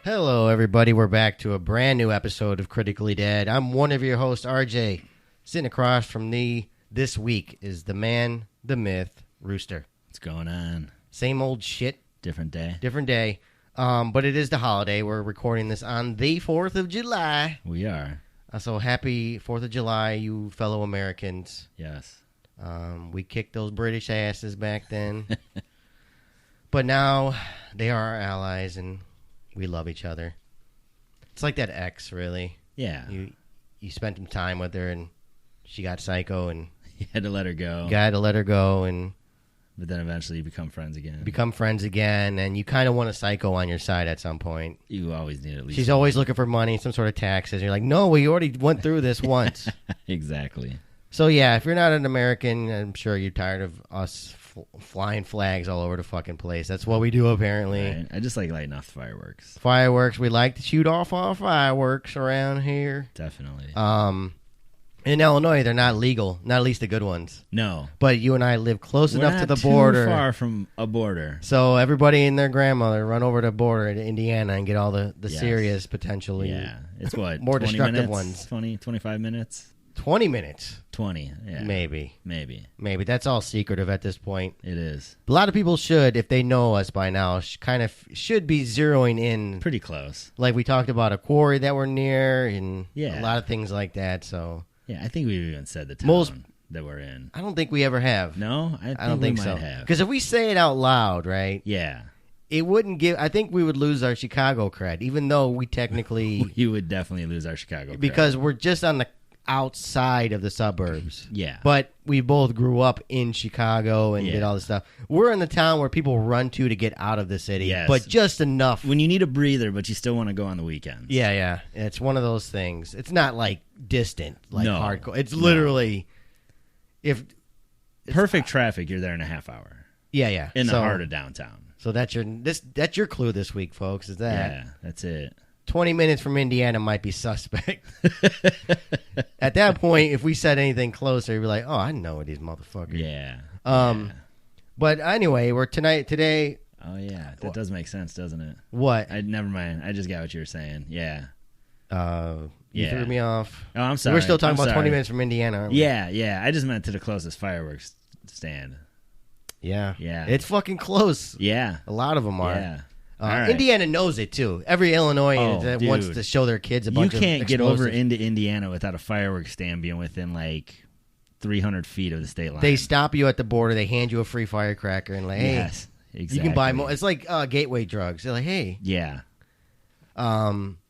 Hello, everybody. We're back to a brand new episode of Critically Dead. I'm one of your hosts, RJ. Sitting across from me this week is the man, the myth, Rooster. What's going on? Same old shit. Different day. Different day. But it is the holiday. We're recording this on the 4th of July. We are. So happy 4th of July, you fellow Americans. Yes. We kicked those British asses back then. But now they are our allies, and we love each other. It's like that ex, really. Yeah. You spent some time with her, and she got psycho, and You had to let her go. you had to let her go, and But then eventually you become friends again. and you kind of want a psycho on your side at some point. You always need at least. She's always looking for money, some sort of taxes. You're like, no, we already went through this once. Exactly. So, yeah, if you're not an American, I'm sure you're tired of us flying flags all over the fucking place. That's what we do, apparently. Right. I just like lighting off the fireworks. Fireworks. We like to shoot off our fireworks around here. Definitely. In Illinois, they're not legal, not at least the good ones. No. But you and I live close We're enough not to the too border. far from a border. So everybody and their grandmother run over the border to Indiana and get all the Yes. serious, potentially Yeah. It's what? more 20 destructive minutes? ones. 20, 25 minutes? 20 minutes. 20. Yeah. Maybe. Maybe. That's all secretive at this point. It is. A lot of people should, if they know us by now, should be zeroing in. Pretty close. Like we talked about a quarry that we're near and Yeah. a lot of things like that. So Yeah, I think we've even said the town that we're in. I don't think we ever have. No? I don't think we so. might have. Because if we say it out loud, right? Yeah. It wouldn't give. I think we would lose our Chicago cred, even though we technically, You would definitely lose our Chicago cred. because we're just on the outside of the suburbs. Yeah. But we both grew up in Chicago and Yeah. did all this stuff. We're in the town where people run to get out of the city, Yes. but just enough. When you need a breather, but you still want to go on the weekends. Yeah. It's one of those things. It's not like distant, like No. hardcore. It's literally Perfect traffic, you're there in a half hour. Yeah. In the heart of downtown. So that's your clue this week, folks. Is that Yeah, that's it. 20 minutes from Indiana might be suspect. At that point, if we said anything closer, we'd be like, oh, I know these motherfuckers. Yeah. But anyway, today. Oh, yeah. That does make sense, doesn't it? What? Never mind. I just got what you were saying. Yeah. You threw me off. Oh, I'm sorry. We're still talking I'm about 20 sorry. minutes from Indiana, aren't we? Yeah. I just meant to the closest fireworks stand. Yeah. Yeah. It's fucking close. Yeah. A lot of them are. Yeah. All right. Indiana knows it, too. Every Illinoisan that dude. wants to show their kids a You bunch of can't get over explosives. into Indiana without a fireworks stand being within like 300 feet of the state line. They stop you at the border. They hand you a free firecracker and like, hey, Yes, exactly. you can buy more. It's like gateway drugs. They're like, hey, Yeah.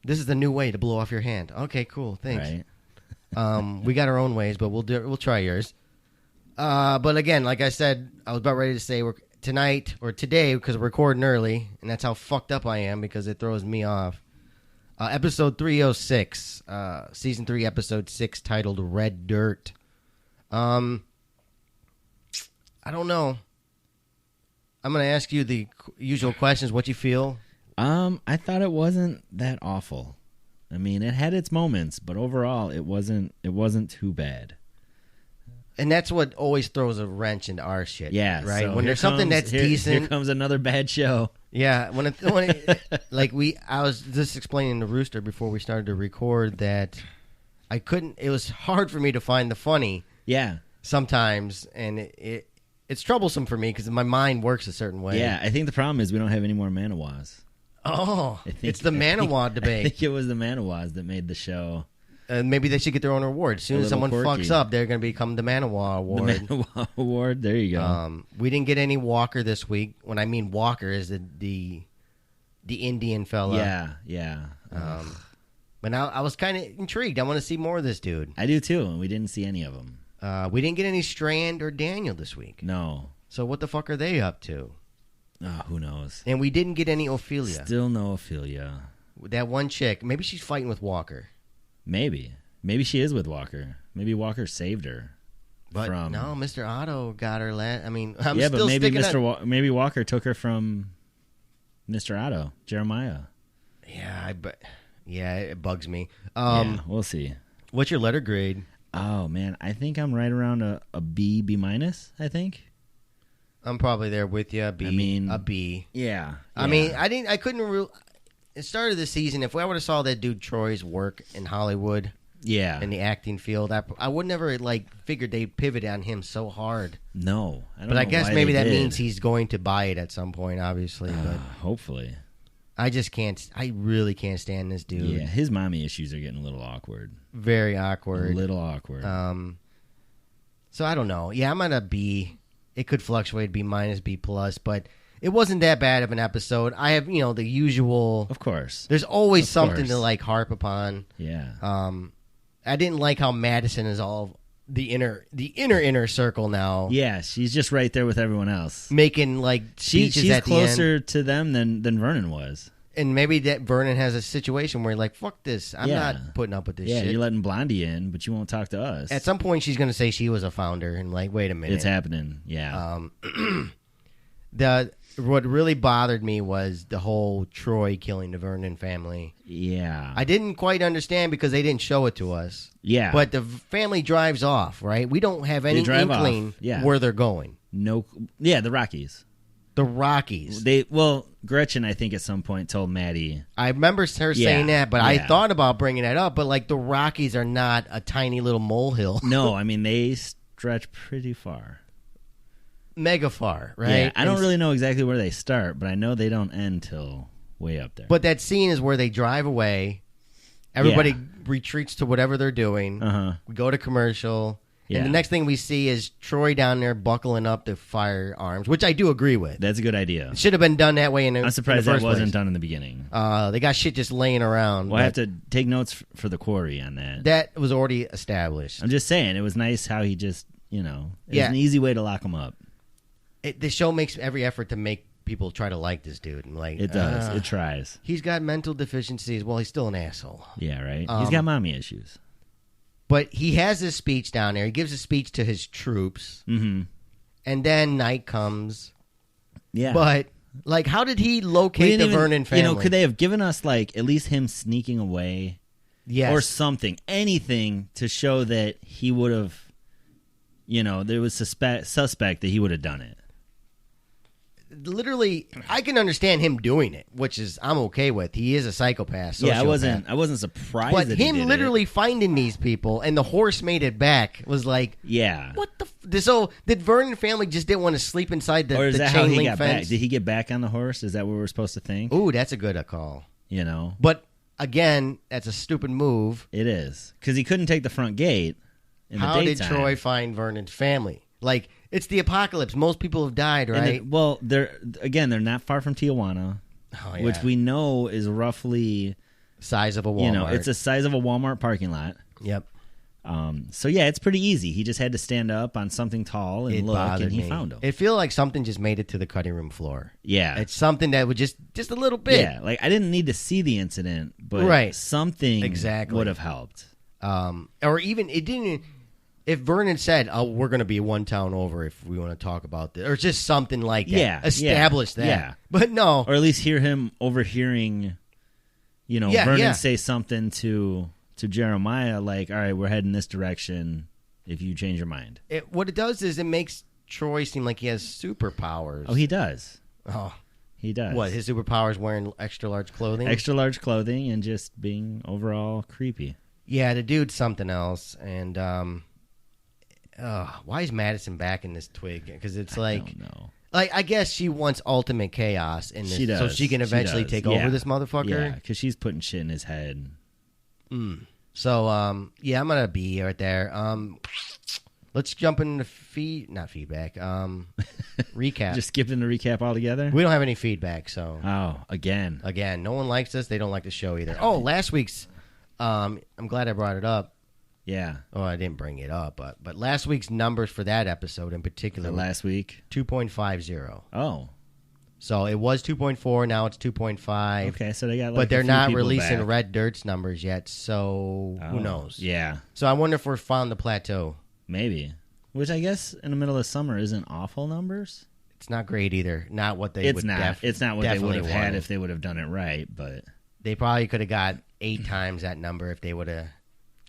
this is the new way to blow off your hand. Okay, cool. Thanks. Right. We got our own ways, but we'll try yours. But again, like I said, I was about ready to say we're tonight or today because we're recording early, and that's how fucked up I am because it throws me off. Episode 306, season 3, episode 6, titled "Red Dirt." I don't know. I'm gonna ask you the usual questions. What you feel? I thought it wasn't that awful. I mean, it had its moments, but overall, it wasn't too bad. And that's what always throws a wrench into our shit. Yeah, right. so When there's something that's decent, here comes another bad show. yeah. I was just explaining to Rooster before we started to record that I couldn't. It was hard for me to find the funny. Yeah, Sometimes, and it's troublesome for me because my mind works a certain way. yeah. I think the problem is we don't have any more Manawas. Oh, it's the I Manawa think debate. it was the Manawas that made the show. Maybe they should get their own award. As soon as little someone quirky. fucks up, they're going to become the Manawa Award. The Manawa Award. There you go. We didn't get any Walker this week. When I mean Walker, is the Indian fella. Yeah. But now I was kind of intrigued. I want to see more of this dude. I do too, and we didn't see any of them. We didn't get any Strand or Daniel this week. No. So what the fuck are they up to? Oh, who knows? And we didn't get any Ophelia. Still no Ophelia. That one chick. Maybe she's fighting with Walker. Maybe she is with Walker. Maybe Walker saved her. But from... no, Mr. Otto got her. I mean, I'm yeah, still but maybe sticking maybe Walker took her from Mr. Otto, Jeremiah. Yeah, it bugs me. Yeah, we'll see. What's your letter grade? Oh man, I think I'm right around a B minus. I think. I'm probably there with you. A B. I mean, a B. Yeah. I mean, I couldn't. the start of the season, if I would have saw that dude Troy's work in Hollywood, in the acting field, I would never figured they pivot on him so hard. No, but I guess maybe that means he's going to buy it at some point, obviously. But hopefully, I just can't. I really can't stand this dude. Yeah, his mommy issues are getting a little awkward. Very awkward. A little awkward. So I don't know. Yeah, I'm gonna B. It could fluctuate B-, B+, but it wasn't that bad of an episode. I have the usual. Of course, there's always something to harp upon. Yeah. I didn't like how Madison is all the inner circle now. Yeah, she's just right there with everyone else, making speeches she's at the end. closer to them than Vernon was. And maybe that Vernon has a situation where you're fuck this. I'm not putting up with this shit. Yeah, you're letting Blondie in, but you won't talk to us. At some point, she's going to say she was a founder, and wait a minute. It's happening, yeah. What really bothered me was the whole Troy killing the Vernon family. Yeah. I didn't quite understand because they didn't show it to us. Yeah. But the family drives off, right? We don't have any inkling where they're going. No. Yeah, the Rockies. The Rockies. Gretchen, I think, at some point told Maddie. I remember her saying that, but I thought about bringing that up. But the Rockies are not a tiny little molehill. No, I mean they stretch pretty far, mega far, right? Yeah, I don't really know exactly where they start, but I know they don't end till way up there. But that scene is where they drive away. Everybody retreats to whatever they're doing. We go to commercial. Yeah. And the next thing we see is Troy down there buckling up the firearms, which I do agree with. That's a good idea. It should have been done that way. I'm surprised that wasn't done in the beginning. They got shit just laying around. Well, I have to take notes for the quarry on that. That was already established. I'm just saying, it was nice how he just, it was an easy way to lock him up. The show makes every effort to make people try to like this dude. And it does. It tries. He's got mental deficiencies. Well, he's still an asshole. Yeah, right? He's got mommy issues. But he has his speech down there. He gives a speech to his troops. Mm-hmm. And then night comes. Yeah. But, how did he locate the Vernon family? Could they have given us, at least him sneaking away? Yes. Or something. Anything to show that he would have, there was suspect that he would have done it. Literally, I can understand him doing it, which is I'm okay with. He is a psychopath. Yeah, I wasn't surprised. But that him he did literally finding these people and the horse made it back was yeah. What the? So did Vernon family just didn't want to sleep inside the or is the that chain how he link got fence? back? Did he get back on the horse? Is that what we're supposed to think? Ooh, that's a good call. But again, that's a stupid move. It is because he couldn't take the front gate. How did Troy find Vernon's family? It's the apocalypse. Most people have died, right? They're not far from Tijuana, which we know is roughly size of a Walmart. It's the size of a Walmart parking lot. Yep. So yeah, it's pretty easy. He just had to stand up on something tall and look, and he found him. It feels like something just made it to the cutting room floor. Yeah, it's something that would just a little bit. Yeah, I didn't need to see the incident, but something would have helped. Or even it didn't. If Vernon said, "Oh, we're going to be one town over if we want to talk about this," or just something like that, establish that. Yeah. But no, or at least hear him overhearing, Vernon say something to Jeremiah, all right, we're heading this direction. If you change your mind, what it does is it makes Troy seem like he has superpowers. Oh, he does. Oh, he does. What, his superpowers? Wearing extra large clothing, and just being overall creepy. Yeah, the dude's something else, and why is Madison back in this twig? Because it's I don't know. I guess she wants ultimate chaos in this, so she can eventually take over this motherfucker. Yeah, because she's putting shit in his head. So, I'm gonna be right there. Let's jump into not feedback. Recap. Just skipping the recap altogether. We don't have any feedback, so. Oh, again, no one likes us. They don't like the show either. Oh, last week's. I'm glad I brought it up. Yeah. Oh, I didn't bring it up, but last week's numbers for that episode in particular. Last week? 2.50. Oh. So it was 2.4, now it's 2.5. Okay, so they got but they're not releasing Red Dirt's numbers yet, so who knows? Yeah. So I wonder if we're found the plateau. Maybe. Which I guess in the middle of summer isn't awful numbers. It's not great either. Not what they it's not. It's not what they would have had if they would have done it right, but they probably could have got 8 times that number if they would have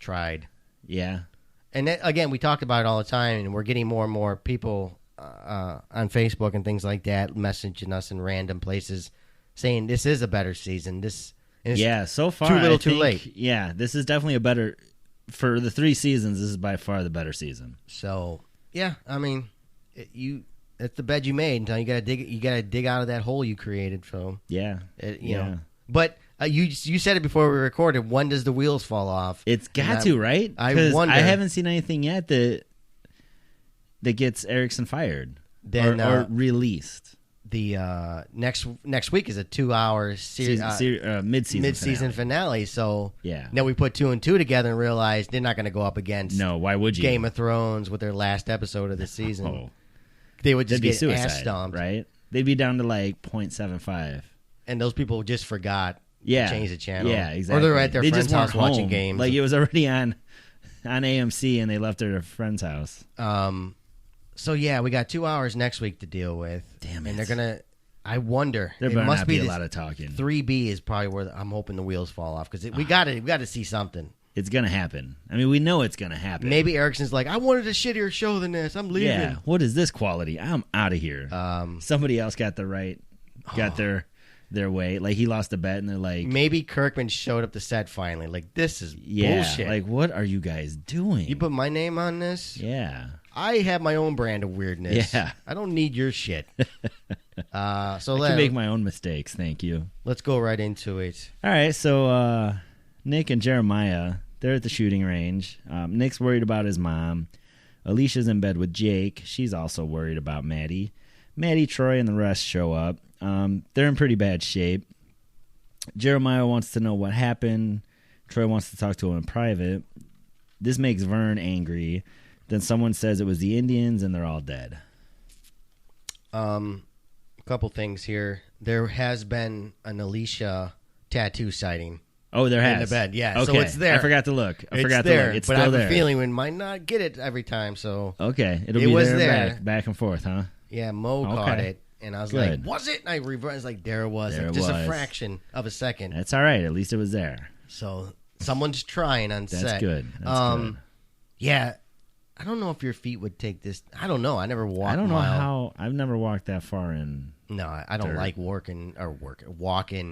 tried. Yeah. And that, again, we talk about it all the time, and we're getting more and more people on Facebook and things like that messaging us in random places saying this is a better season. So far too little, too late. Yeah, this is definitely a better for the 3 seasons. This is by far the better season. So yeah, I mean, it's the bed you made. Until you gotta dig out of that hole you created. So yeah, you know. But you said it before we recorded. When does the wheels fall off? It's got to, right? I wonder. I haven't seen anything yet that gets Erickson fired or released. The next week is a 2-hour mid-season finale. So yeah, now we put 2 and 2 together and realized they're not going to go up against. No, why would you? Game of Thrones with their last episode of the season. Oh. They would just That'd get be suicide, ass stomped, right? They'd be down to like 0.75. And those people just forgot to change the channel. Yeah, exactly. Or they're at their friend's house watching games. Like it was already on AMC and they left at their friend's house. So yeah, we got 2 hours next week to deal with. Damn it. And they're gonna. I wonder. There must not be a lot of talking. 3B is probably where I'm hoping the wheels fall off because we got to see something. It's gonna happen. I mean, we know it's gonna happen. Maybe Erickson's like, I wanted a shittier show than this. I'm leaving. Yeah. What is this quality? I'm out of here. Somebody else got their way. Like he lost a bet, and they're like, maybe Kirkman showed up to set finally. Like this is bullshit. Like what are you guys doing? You put my name on this? Yeah. I have my own brand of weirdness. Yeah. I don't need your shit. I can make my own mistakes. Thank you. Let's go right into it. All right. So Nick and Jeremiah, they're at the shooting range. Nick's worried about his mom. Alicia's in bed with Jake. She's also worried about Maddie. Maddie, Troy, and the rest show up. They're in pretty bad shape. Jeremiah wants to know what happened. Troy wants to talk to him in private. This makes Vern angry. Then someone says it was the Indians and they're all dead. A couple things here. There has been an Alicia tattoo sighting. Oh, there has. In the bed, yeah. Okay. So it's there. I forgot to look. It's still but there. I have a feeling we might not get it every time. So okay, it'll be there. Back and forth, huh? Yeah, Mo caught it, and I was like, "Was it?" And I reversed, like, there it was, just a fraction of a second. That's all right. At least it was there. So someone's trying on set. That's good. Good. Yeah. I don't know if your feet would take this. I don't know. I never walked. I don't know how. I've never walked that far in. No, I don't like walking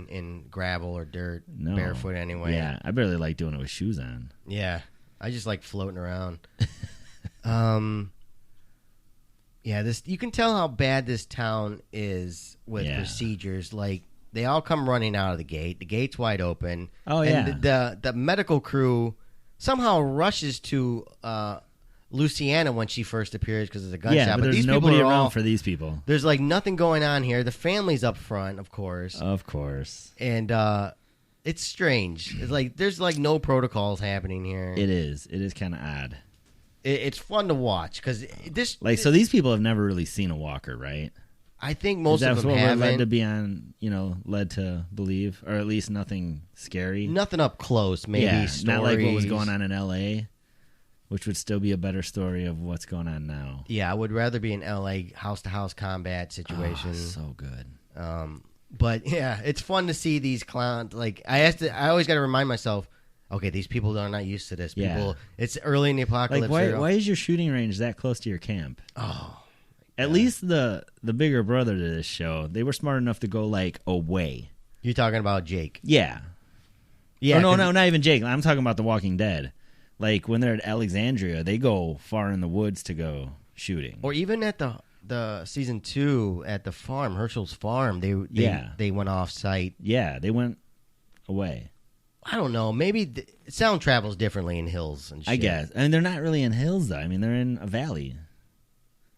in gravel or dirt barefoot anyway. Yeah, I barely like doing it with shoes on. Yeah, I just like floating around. Yeah, you can tell how bad this town is with procedures. Like they all come running out of the gate. The gate's wide open. Oh yeah. And the medical crew somehow rushes to Luciana when she first appears because it's a gunshot. Yeah, but there's these nobody people around for these people. There's like nothing going on here. The family's up front, of course. Of course. And it's strange. It's like there's like no protocols happening here. It is. It is kind of odd. It's fun to watch because so these people have never really seen a walker, right? I think most of them haven't. That's what we're led to be on, led to believe, or at least nothing scary. Nothing up close, maybe. Yeah, stories. Not like what was going on in L.A., which would still be a better story of what's going on now. Yeah, I would rather be in L.A. house-to-house combat situation. Oh, so good. But yeah, it's fun to see these clowns. Like I always got to remind myself, okay, these people are not used to this. Yeah. It's early in the apocalypse. Like why is your shooting range that close to your camp? Oh. At least the bigger brother to this show, they were smart enough to go like away. You're talking about Jake. Yeah. Yeah. Oh, no, not even Jake. I'm talking about The Walking Dead. Like when they're at Alexandria, they go far in the woods to go shooting. Or even at the season 2 at the farm, Herschel's farm, they went off site. Yeah, they went away. I don't know. Maybe sound travels differently in hills and shit. I guess. I mean, they're not really in hills though. I mean, they're in a valley.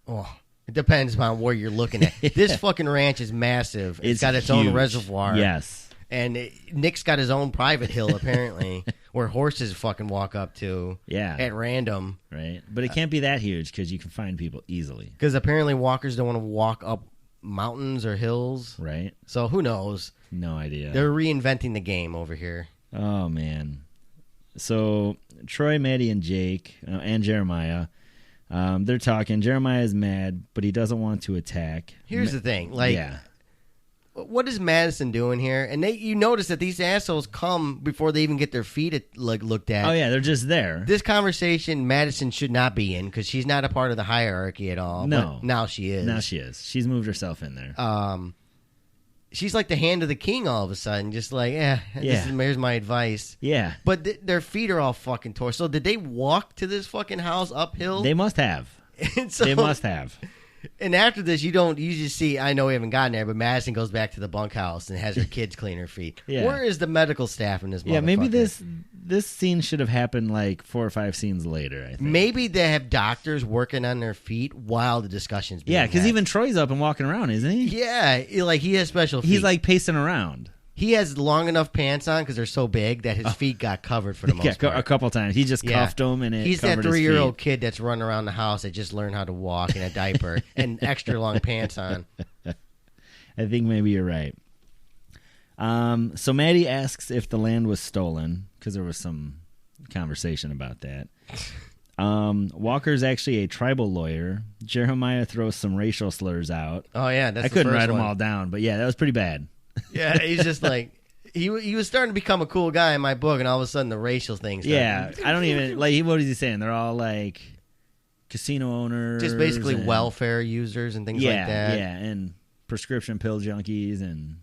Oh, it depends on where you're looking at. This fucking ranch is massive. It's got its huge. own reservoir. Yes. And Nick's got his own private hill, apparently, where horses fucking walk up to at random. Right. But it can't be that huge because you can find people easily. Because apparently walkers don't want to walk up mountains or hills. Right. So who knows? No idea. They're reinventing the game over here. Oh, man. So Troy, Maddie, and Jake, and Jeremiah, they're talking. Jeremiah's mad, but he doesn't want to attack. Here's the thing. What is Madison doing here? And you notice that these assholes come before they even get their feet looked at. Oh, yeah, they're just there. This conversation Madison should not be in because she's not a part of the hierarchy at all. No. But now she is. Now she is. She's moved herself in there. she's like the hand of the king all of a sudden, just like, here's my advice. Yeah. But their feet are all fucking torn. So did they walk to this fucking house uphill? They must have. They must have. And after this, you just see, I know we haven't gotten there, but Madison goes back to the bunkhouse and has her kids clean her feet. Yeah. Where is the medical staff in this motherfucker? Yeah, maybe this scene should have happened like 4 or 5 scenes later, I think. Maybe they have doctors working on their feet while the discussion's being had. because even Troy's up and walking around, isn't he? Yeah, like he has special feet. He's like pacing around. He has long enough pants on because they're so big that his feet got covered for the most part. A couple times. He just cuffed them and it He's covered that 3-year-old kid that's running around the house that just learned how to walk in a diaper and extra long pants on. I think maybe you're right. So Maddie asks if the land was stolen because there was some conversation about that. Walker's actually a tribal lawyer. Jeremiah throws some racial slurs out. Oh, yeah. I couldn't write them all down, but yeah, that was pretty bad. Yeah, he's just like he was starting to become a cool guy in my book, and all of a sudden the racial things. Yeah, I don't even like. What is he saying? They're all like casino owners, just basically welfare users and things like that. Yeah, and prescription pill junkies, and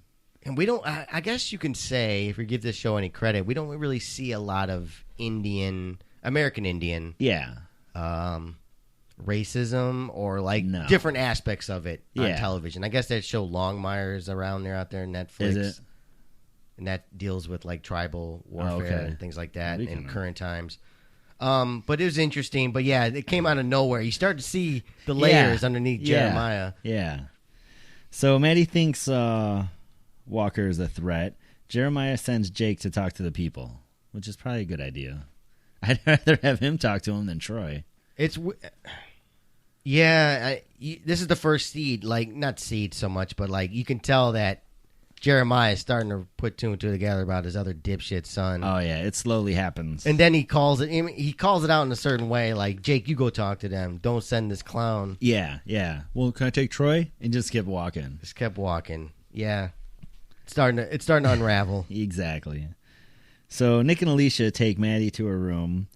we don't. I guess you can say, if you give this show any credit, we don't really see a lot of American Indian. Yeah. Racism or different aspects of it on television. I guess that show Longmire's around there out there on Netflix. Is it? And that deals with like tribal warfare and things like that in current times. But it was interesting. But yeah, it came out of nowhere. You start to see the layers underneath Jeremiah. Yeah. So Maddie thinks Walker is a threat. Jeremiah sends Jake to talk to the people, which is probably a good idea. I'd rather have him talk to him than Troy. This is the first seed, not seed so much, but you can tell that Jeremiah is starting to put 2 and 2 together about his other dipshit son. Oh yeah, it slowly happens. And then he calls it out in a certain way, like, Jake, you go talk to them. Don't send this clown. Yeah. Well, can I take Troy? And just kept walking. Yeah. It's starting to unravel. Exactly. So Nick and Alicia take Maddie to her room.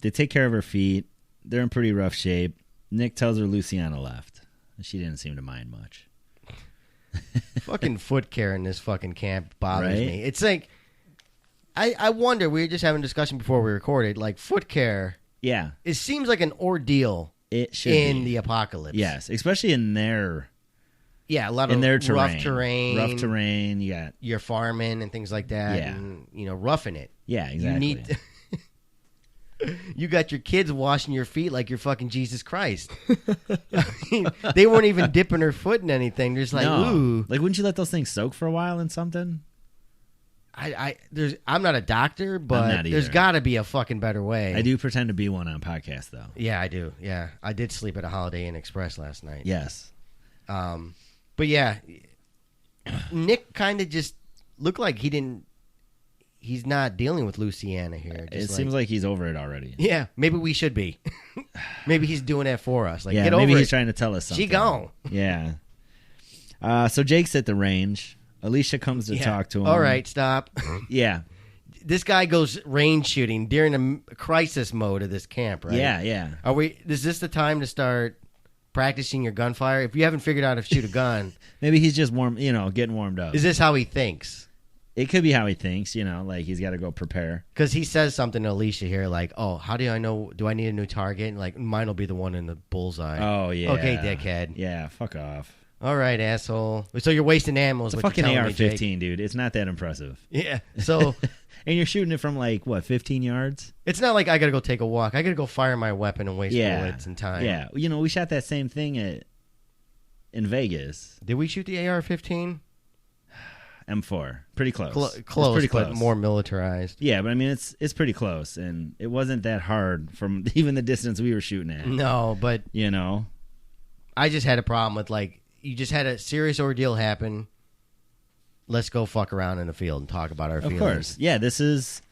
They take care of her feet. They're in pretty rough shape. Nick tells her Luciana left. She didn't seem to mind much. Fucking foot care in this fucking camp bothers me. It's like, I wonder, we were just having a discussion before we recorded, foot care. Yeah. It seems like an ordeal it should in be. the apocalypse. Yes, especially in their... Yeah, a lot of rough terrain. Rough terrain, you're farming and things like that. Yeah. And, roughing it. Yeah, exactly. You need... You got your kids washing your feet like you're fucking Jesus Christ. I mean, they weren't even dipping her foot in anything. They're just like, ooh. Wouldn't you let those things soak for a while in something? I'm not a doctor, but there's got to be a fucking better way. I do pretend to be one on podcast, though. Yeah, I do. Yeah, I did sleep at a Holiday Inn Express last night. Yes. But yeah, Nick kind of just looked like he's not dealing with Luciana here. It seems like he's over it already. Yeah, maybe we should be. Maybe he's doing that for us. Get over maybe it. He's trying to tell us something. She gone. Yeah. So Jake's at the range. Alicia comes to talk to him. All right, stop. Yeah. This guy goes range shooting during a crisis mode of this camp, right? Yeah. Is this the time to start practicing your gunfire? If you haven't figured out how to shoot a gun, maybe he's just getting warmed up. Is this how he thinks? It could be how he thinks, he's got to go prepare. Because he says something to Alicia here, like, oh, how do I know, do I need a new target? And mine will be the one in the bullseye. Oh, yeah. Okay, dickhead. Yeah, fuck off. All right, asshole. So you're wasting ammo. It's a fucking AR-15, dude. It's not that impressive. Yeah, so... And you're shooting it from, 15 yards? It's not like I got to go take a walk. I got to go fire my weapon and waste bullets and time. Yeah, we shot that same thing in Vegas. Did we shoot the AR-15? M4. Pretty close. Close, pretty close, but more militarized. Yeah, but I mean, it's pretty close, and it wasn't that hard from even the distance we were shooting at. No, but... I just had a problem with, you just had a serious ordeal happen. Let's go fuck around in the field and talk about our feelings. Of course. Yeah, this is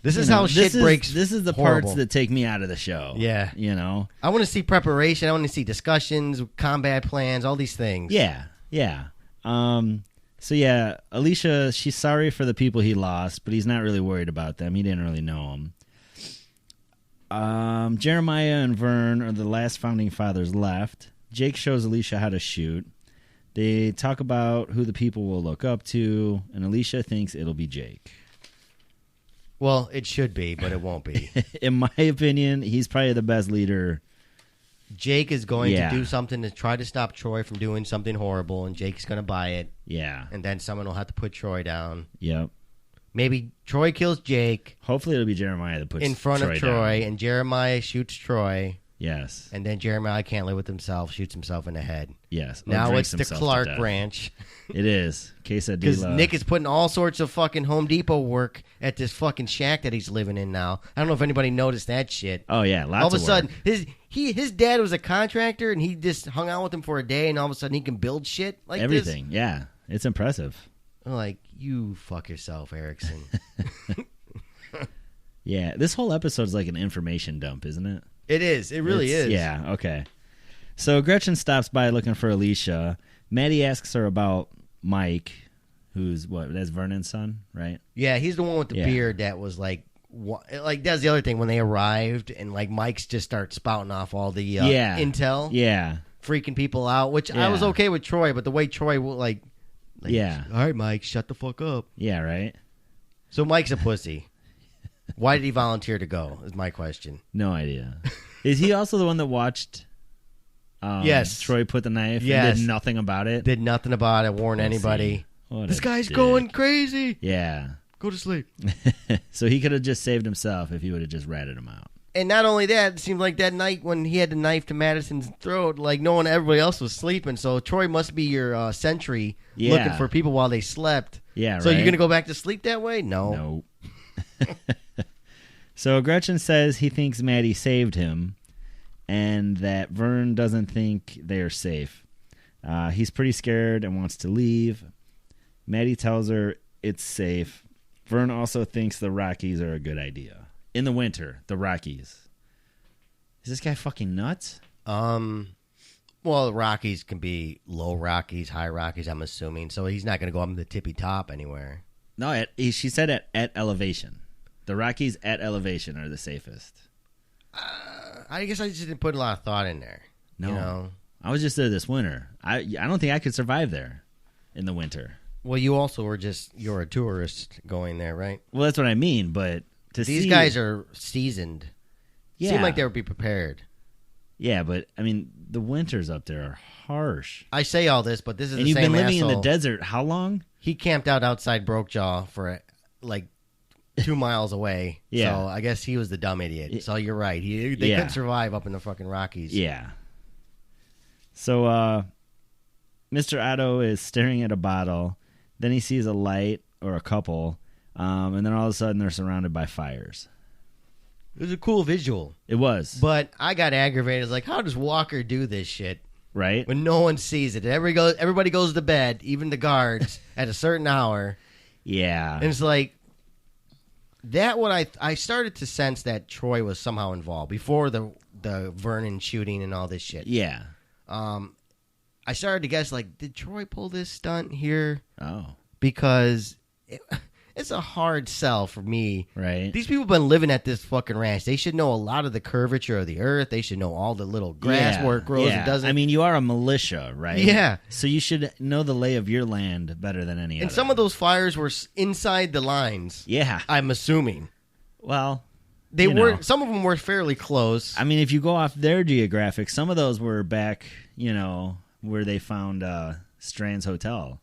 how shit breaks. This is the horrible parts that take me out of the show. Yeah. I want to see preparation. I want to see discussions, combat plans, all these things. Yeah. So yeah, Alicia, she's sorry for the people he lost, but he's not really worried about them. He didn't really know them. Jeremiah and Vern are the last founding fathers left. Jake shows Alicia how to shoot. They talk about who the people will look up to, and Alicia thinks it'll be Jake. Well, it should be, but it won't be. In my opinion, he's probably the best leader. Jake is going to do something to try to stop Troy from doing something horrible, and Jake's going to buy it. Yeah. And then someone will have to put Troy down. Yep. Maybe Troy kills Jake. Hopefully it'll be Jeremiah that puts in front Troy of Troy, down. And Jeremiah shoots Troy. Yes. And then Jeremiah can't live with himself, shoots himself in the head. Yes. Now it's the Clark branch. It is. Quesadilla. Because Nick is putting all sorts of fucking Home Depot work at this fucking shack that he's living in now. I don't know if anybody noticed that shit. Oh, yeah. Lots all of a sudden, work. his dad was a contractor, and he just hung out with him for a day, and all of a sudden he can build shit like everything. This. Yeah. It's impressive. Like, you fuck yourself, Erickson. Yeah. This whole episode's like an information dump, isn't it? It is. It really is. Yeah, okay. So Gretchen stops by looking for Alicia. Maddie asks her about Mike, who's that's Vernon's son, right? Yeah, he's the one with the beard that was like that's the other thing when they arrived and like Mike's just starts spouting off all the intel. Yeah. Freaking people out, which I was okay with Troy, but the way Troy will like yeah. All right, Mike, shut the fuck up. Yeah, right? So Mike's a pussy. Why did he volunteer to go, is my question. No idea. Is he also the one that watched yes. Troy put the knife and did nothing about it? Did nothing about it, warn anybody. This guy's going crazy. Yeah. Go to sleep. So he could have just saved himself if he would have just ratted him out. And not only that, it seemed like that night when he had the knife to Madison's throat, like no one, everybody else was sleeping. So Troy must be your sentry looking for people while they slept. Yeah, so you're going to go back to sleep that way? No. So Gretchen says he thinks Maddie saved him and that Vern doesn't think they're safe. He's pretty scared and wants to leave. Maddie tells her it's safe. Vern also thinks the Rockies are a good idea. In the winter, the Rockies. Is this guy fucking nuts? Well, the Rockies can be low Rockies, high Rockies, I'm assuming. So he's not going to go up to the tippy top anywhere. No, she said at elevation. The Rockies at elevation are the safest. I guess I just didn't put a lot of thought in there. No. You know? I was just there this winter. I don't think I could survive there in the winter. Well, you also you're a tourist going there, right? Well, that's what I mean, but these guys are seasoned. Yeah. Seem like they would be prepared. Yeah, but, I mean, the winters up there are harsh. I say all this, but this is and the same you've been living asshole. in the desert how long? He camped out outside Brokejaw for, like, 2 miles away. Yeah. So I guess he was the dumb idiot. So you're right. They couldn't survive up in the fucking Rockies. Yeah. So Mr. Otto is staring at a bottle. Then he sees a light or a couple. And then all of a sudden they're surrounded by fires. It was a cool visual. It was. But I got aggravated. It's like, how does Walker do this shit? Right? When no one sees it. Everybody goes to bed, even the guards, at a certain hour. Yeah. And it's like, that what I started to sense that Troy was somehow involved before the Vernon shooting and all this shit. Yeah. I started to guess, like, did Troy pull this stunt here? Oh. Because it's a hard sell for me. Right. These people have been living at this fucking ranch. They should know a lot of the curvature of the earth. They should know all the little grass where it grows and doesn't. I mean, you are a militia, right? Yeah. So you should know the lay of your land better than any other. And some of those fires were inside the lines. Yeah. I'm assuming. Well, they were. Some of them were fairly close. I mean, if you go off their geographic, some of those were back, where they found Strand's Hotel.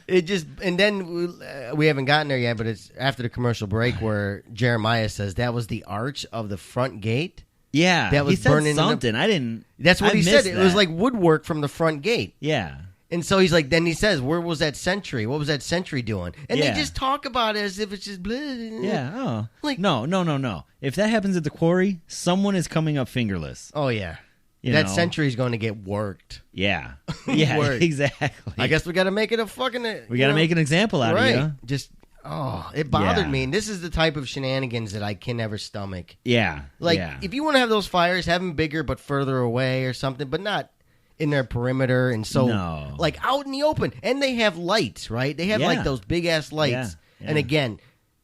It just, and then we haven't gotten there yet, but it's after the commercial break where Jeremiah says that was the arch of the front gate. Yeah, that was he said burning something. I didn't. That's what he said. That. It was like woodwork from the front gate. Yeah. And so he's like, then he says, where was that sentry? What was that sentry doing? And they just talk about it as if it's just blah. Yeah. Oh. Like, no. If that happens at the quarry, someone is coming up fingerless. Oh, yeah. That sentry's going to get worked. Yeah. Yeah, exactly. I guess we got to make it a fucking... We got to make an example out of you. Just, it bothered me. And this is the type of shenanigans that I can never stomach. Yeah. Like, if you want to have those fires, have them bigger but further away or something, but not in their perimeter and so, like, out in the open. And they have lights, right? They have, like, those big-ass lights. Yeah. And again,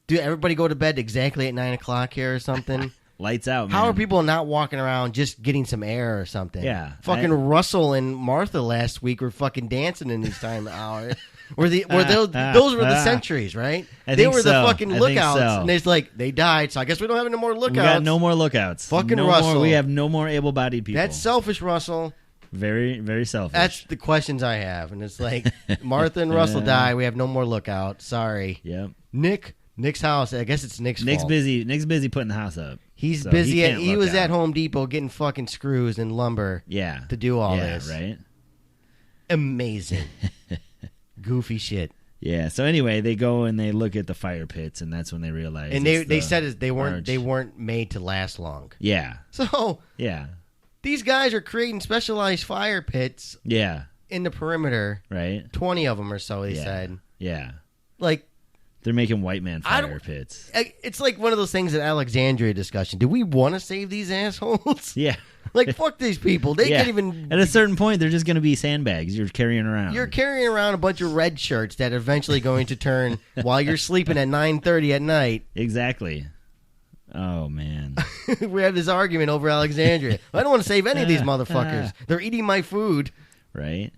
do everybody go to bed exactly at 9 o'clock here or something? lights out, man. How are people not walking around just getting some air or something? Yeah. Fucking Russell and Martha last week were fucking dancing in these time hours. Those were the sentries, right? They were the fucking lookouts. And it's like, they died, so I guess we don't have any more lookouts. We got no more lookouts. Fucking Russell. We have no more able-bodied people. That's selfish, Russell. Very, very selfish. That's the questions I have. And it's like, Martha and Russell die. We have no more lookouts. Sorry. Yep. Nick's house. I guess it's Nick's fault. Nick's busy putting the house up. He's busy. He was at Home Depot getting fucking screws and lumber. Yeah. To do all this. Right. Amazing. Goofy shit. Yeah. So anyway, they go and they look at the fire pits, and that's when they realize. And they said they weren't made to last long. Yeah. So yeah, these guys are creating specialized fire pits. Yeah. In the perimeter. Right. 20 of them or so. They said. Yeah. Like. They're making white man fire pits. It's like one of those things at Alexandria discussion. Do we want to save these assholes? Yeah. Like, fuck these people. They can't even... At a certain point, they're just going to be sandbags you're carrying around. You're carrying around a bunch of red shirts that are eventually going to turn while you're sleeping at 9:30 at night. Exactly. Oh, man. We had this argument over Alexandria. I don't want to save any of these motherfuckers. They're eating my food. Right.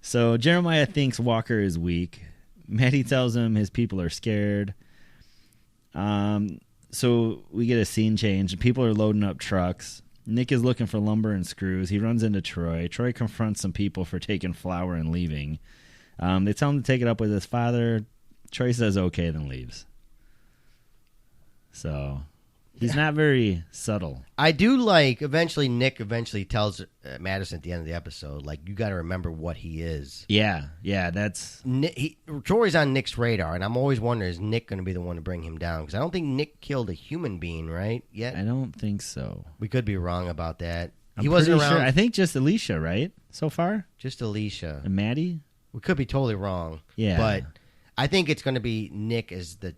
So Jeremiah thinks Walker is weak. Maddie tells him his people are scared. So we get a scene change. People are loading up trucks. Nick is looking for lumber and screws. He runs into Troy. Troy confronts some people for taking flour and leaving. They tell him to take it up with his father. Troy says okay, then leaves. So he's not very subtle. I do like, Nick tells Madison at the end of the episode, like, you got to remember what he is. Yeah, that's... Troy's on Nick's radar, and I'm always wondering, is Nick going to be the one to bring him down? Because I don't think Nick killed a human being, right? Yet? I don't think so. We could be wrong about that. He wasn't around. Sure. I think just Alicia, right? So far? Just Alicia. And Maddie? We could be totally wrong. Yeah. But I think it's going to be Nick as the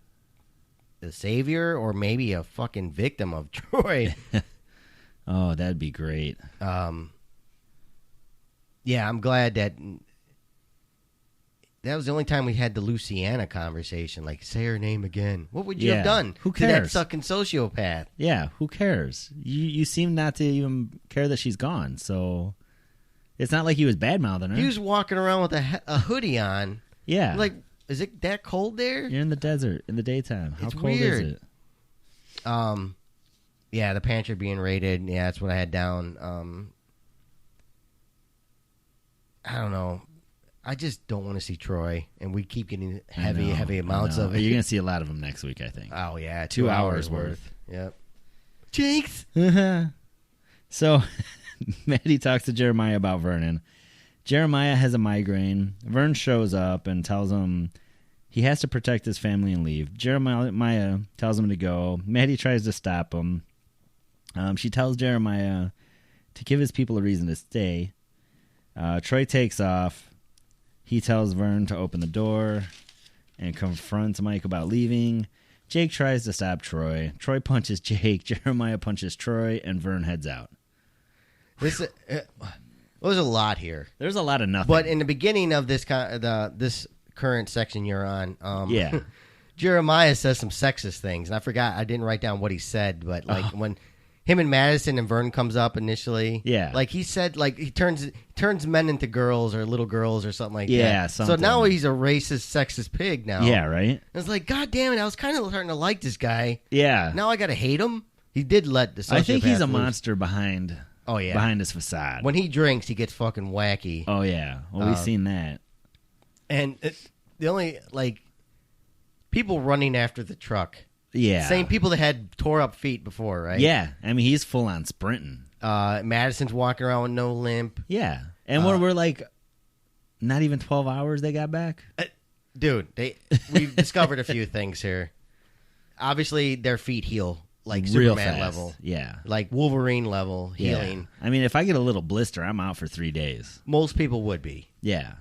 savior, or maybe a fucking victim of Troy. Oh, that'd be great. Yeah, I'm glad that was the only time we had the Luciana conversation. Like, say her name again. What would you have done? Who cares? To that sucking sociopath. Yeah, who cares? You seem not to even care that she's gone, so it's not like he was bad-mouthing her. He was walking around with a hoodie on. Yeah. Like, is it that cold there? You're in the desert in the daytime. How cold weird. is it? Yeah, the pantry being raided. Yeah, that's what I had down. I don't know. I just don't want to see Troy, and we keep getting heavy amounts of it. You're going to see a lot of him next week, I think. Oh, yeah. 2 hours worth. Yep. Jinx! So, Maddie talks to Jeremiah about Vernon. Jeremiah has a migraine. Vern shows up and tells him he has to protect his family and leave. Jeremiah tells him to go. Maddie tries to stop him. She tells Jeremiah to give his people a reason to stay. Troy takes off. He tells Vern to open the door and confronts Mike about leaving. Jake tries to stop Troy. Troy punches Jake. Jeremiah punches Troy, and Vern heads out. There's a lot here. There's a lot of nothing. But in the beginning of this this current section you're on, yeah, Jeremiah says some sexist things, and I didn't write down what he said, but like when him and Madison and Vern comes up initially, yeah, like he said, like he turns men into girls or little girls or something like that. Yeah, something. So now he's a racist, sexist pig now. Yeah, right. And it's like, God damn it! I was kind of starting to like this guy. Yeah. Now I gotta hate him. He did let the sociopath I think he's a loose. monster behind. Oh yeah, behind his facade. When he drinks, he gets fucking wacky. Oh yeah, well we've seen that. And the only people running after the truck. Yeah, same people that had tore up feet before, right? Yeah, I mean he's full on sprinting. Madison's walking around with no limp. Yeah, and we're like, not even 12 hours they got back. Dude, we've discovered a few things here. Obviously, their feet heal. Like real Superman fast. level. Yeah. Like Wolverine level healing. I mean, if I get a little blister, I'm out for 3 days. Most people would be. Yeah.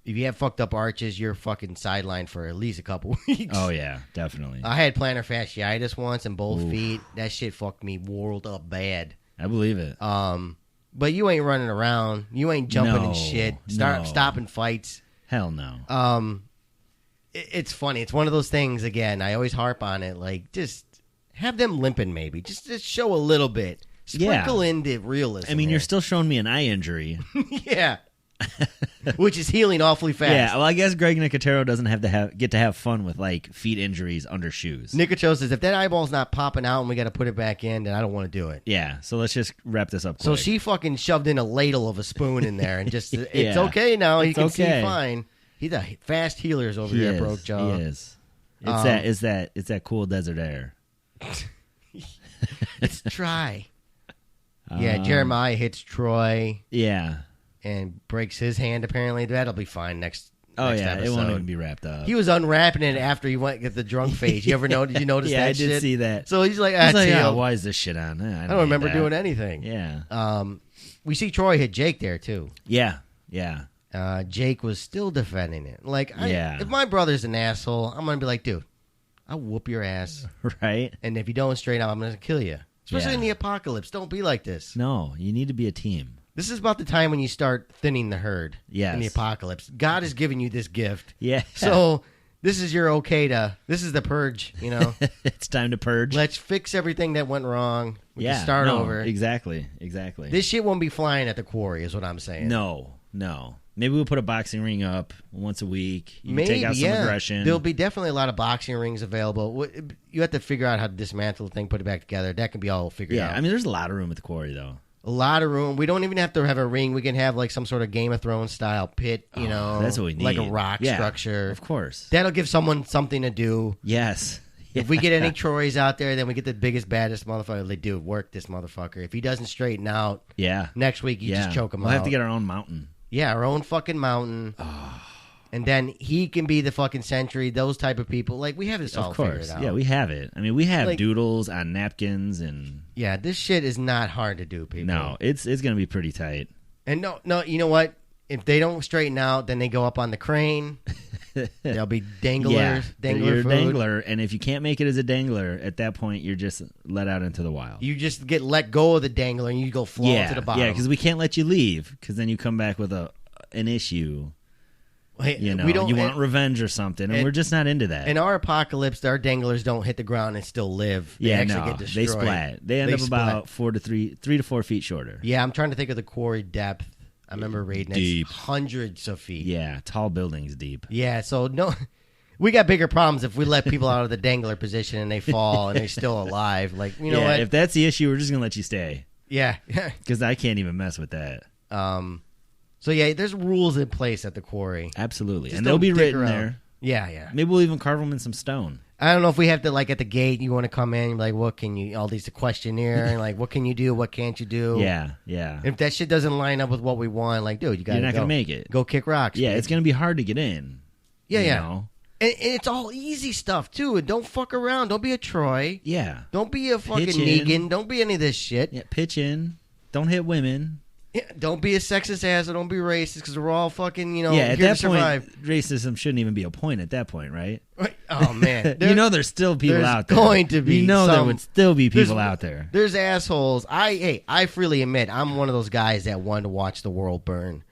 If you have fucked up arches, you're fucking sidelined for at least a couple weeks. Oh, yeah, definitely. I had plantar fasciitis once in both feet. That shit fucked me world up bad. I believe it. But you ain't running around. You ain't jumping and shit. Stopping fights. Hell no. It's funny. It's one of those things, again, I always harp on it. Like, just have them limping maybe. Just to show a little bit. Sprinkle in the realism. I mean, here. you're still showing me an eye injury. Yeah. Which is healing awfully fast. Yeah, well, I guess Greg Nicotero doesn't get to have fun with like feet injuries under shoes. Nicotero says if that eyeball's not popping out and we got to put it back in, then I don't want to do it. Yeah, so let's just wrap this up quick. So she fucking shoved in a ladle of a spoon in there and just it's okay now. He can see fine. He's a fast healers over here, Broke Jaw. He is. It's that cool desert air. It's Try. Yeah, Jeremiah hits Troy. Yeah. And breaks his hand, apparently. That'll be fine next episode. It won't even be wrapped up. He was unwrapping it after he went get the drunk phase. You ever know? Did you notice that shit? Yeah, I did see that. So he's like, why is this shit on? I don't remember doing anything. Yeah. We see Troy hit Jake there, too. Yeah. Jake was still defending it. Like, if my brother's an asshole, I'm going to be like, dude, I'll whoop your ass. Right. And if you don't straighten out, I'm going to kill you. Especially in the apocalypse. Don't be like this. No, you need to be a team. This is about the time when you start thinning the herd in the apocalypse. God has given you this gift. Yeah. So this is this is the purge, you know. It's time to purge. Let's fix everything that went wrong. We can start over. Exactly. This shit won't be flying at the quarry is what I'm saying. No. Maybe we'll put a boxing ring up once a week. You can take out some aggression. There'll be definitely a lot of boxing rings available. You have to figure out how to dismantle the thing, put it back together. That can be all figured out. Yeah, I mean, there's a lot of room at the quarry, though. A lot of room. We don't even have to have a ring. We can have like some sort of Game of Thrones style pit, you know. That's what we need. Like a rock structure. Of course. That'll give someone something to do. Yes. If we get any Troys out there, then we get the biggest, baddest motherfucker. They do work this motherfucker. If he doesn't straighten out, next week you just choke him out. We'll have to get our own mountain. Yeah, our own fucking mountain. And then he can be the fucking sentry, those type of people. Like, we have this all figured out. Yeah, we have it. I mean, we have doodles on napkins and... Yeah, this shit is not hard to do, people. No, it's going to be pretty tight. And no, you know what? If they don't straighten out, then they go up on the crane. They'll be danglers. You're a dangler, and if you can't make it as a dangler, at that point, you're just let out into the wild. You just get let go of the dangler, and you go fall to the bottom. Yeah, because we can't let you leave, because then you come back with an issue. You know, you want revenge or something, and we're just not into that. In our apocalypse, our danglers don't hit the ground and still live. They actually get destroyed. They splat. They end up about 3 to 4 feet shorter. Yeah, I'm trying to think of the quarry depth. I remember reading deep. It's hundreds of feet. Yeah, tall buildings deep. Yeah, so no, we got bigger problems if we let people out of the dangler position and they fall and they're still alive. Like, you know what? If that's the issue, we're just gonna let you stay. Yeah, because I can't even mess with that. So yeah, there's rules in place at the quarry. Absolutely, just and they'll be written there. Yeah. Maybe we'll even carve them in some stone. I don't know if we have to, like, at the gate, you want to come in, like, what can you, all these questionnaire, like, what can you do, what can't you do? Yeah. If that shit doesn't line up with what we want, like, dude, you're not going to make it. Go kick rocks. Yeah, it's going to be hard to get in. Yeah. Know? And it's all easy stuff, too. And don't fuck around. Don't be a Troy. Yeah. Don't be a fucking Negan. Don't be any of this shit. Yeah, pitch in. Don't hit women. Yeah, don't be a sexist asshole. Don't be racist, because we're all fucking, yeah, at that point, racism shouldn't even be a point at that point, right? Oh, man. There's still people out there. There's going to be there would still be people out there. There's assholes. I freely admit, I'm one of those guys that wanted to watch the world burn.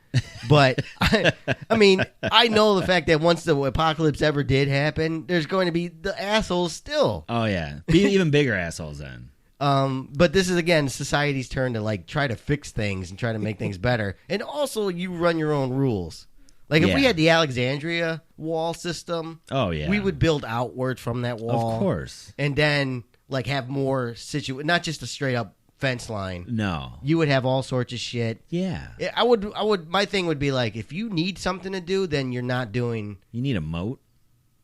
But, I mean, I know the fact that once the apocalypse ever did happen, there's going to be the assholes still. Oh, yeah. Be even bigger assholes then. But this is, again, society's turn to, like, try to fix things and try to make things better. And also, you run your own rules. Like, if we had the Alexandria wall system, we would build outward from that wall. Of course. And then, like, have more not just a straight-up fence line. No. You would have all sorts of shit. Yeah. I would. My thing would be, like, if you need something to do, then you're not doing... You need a moat.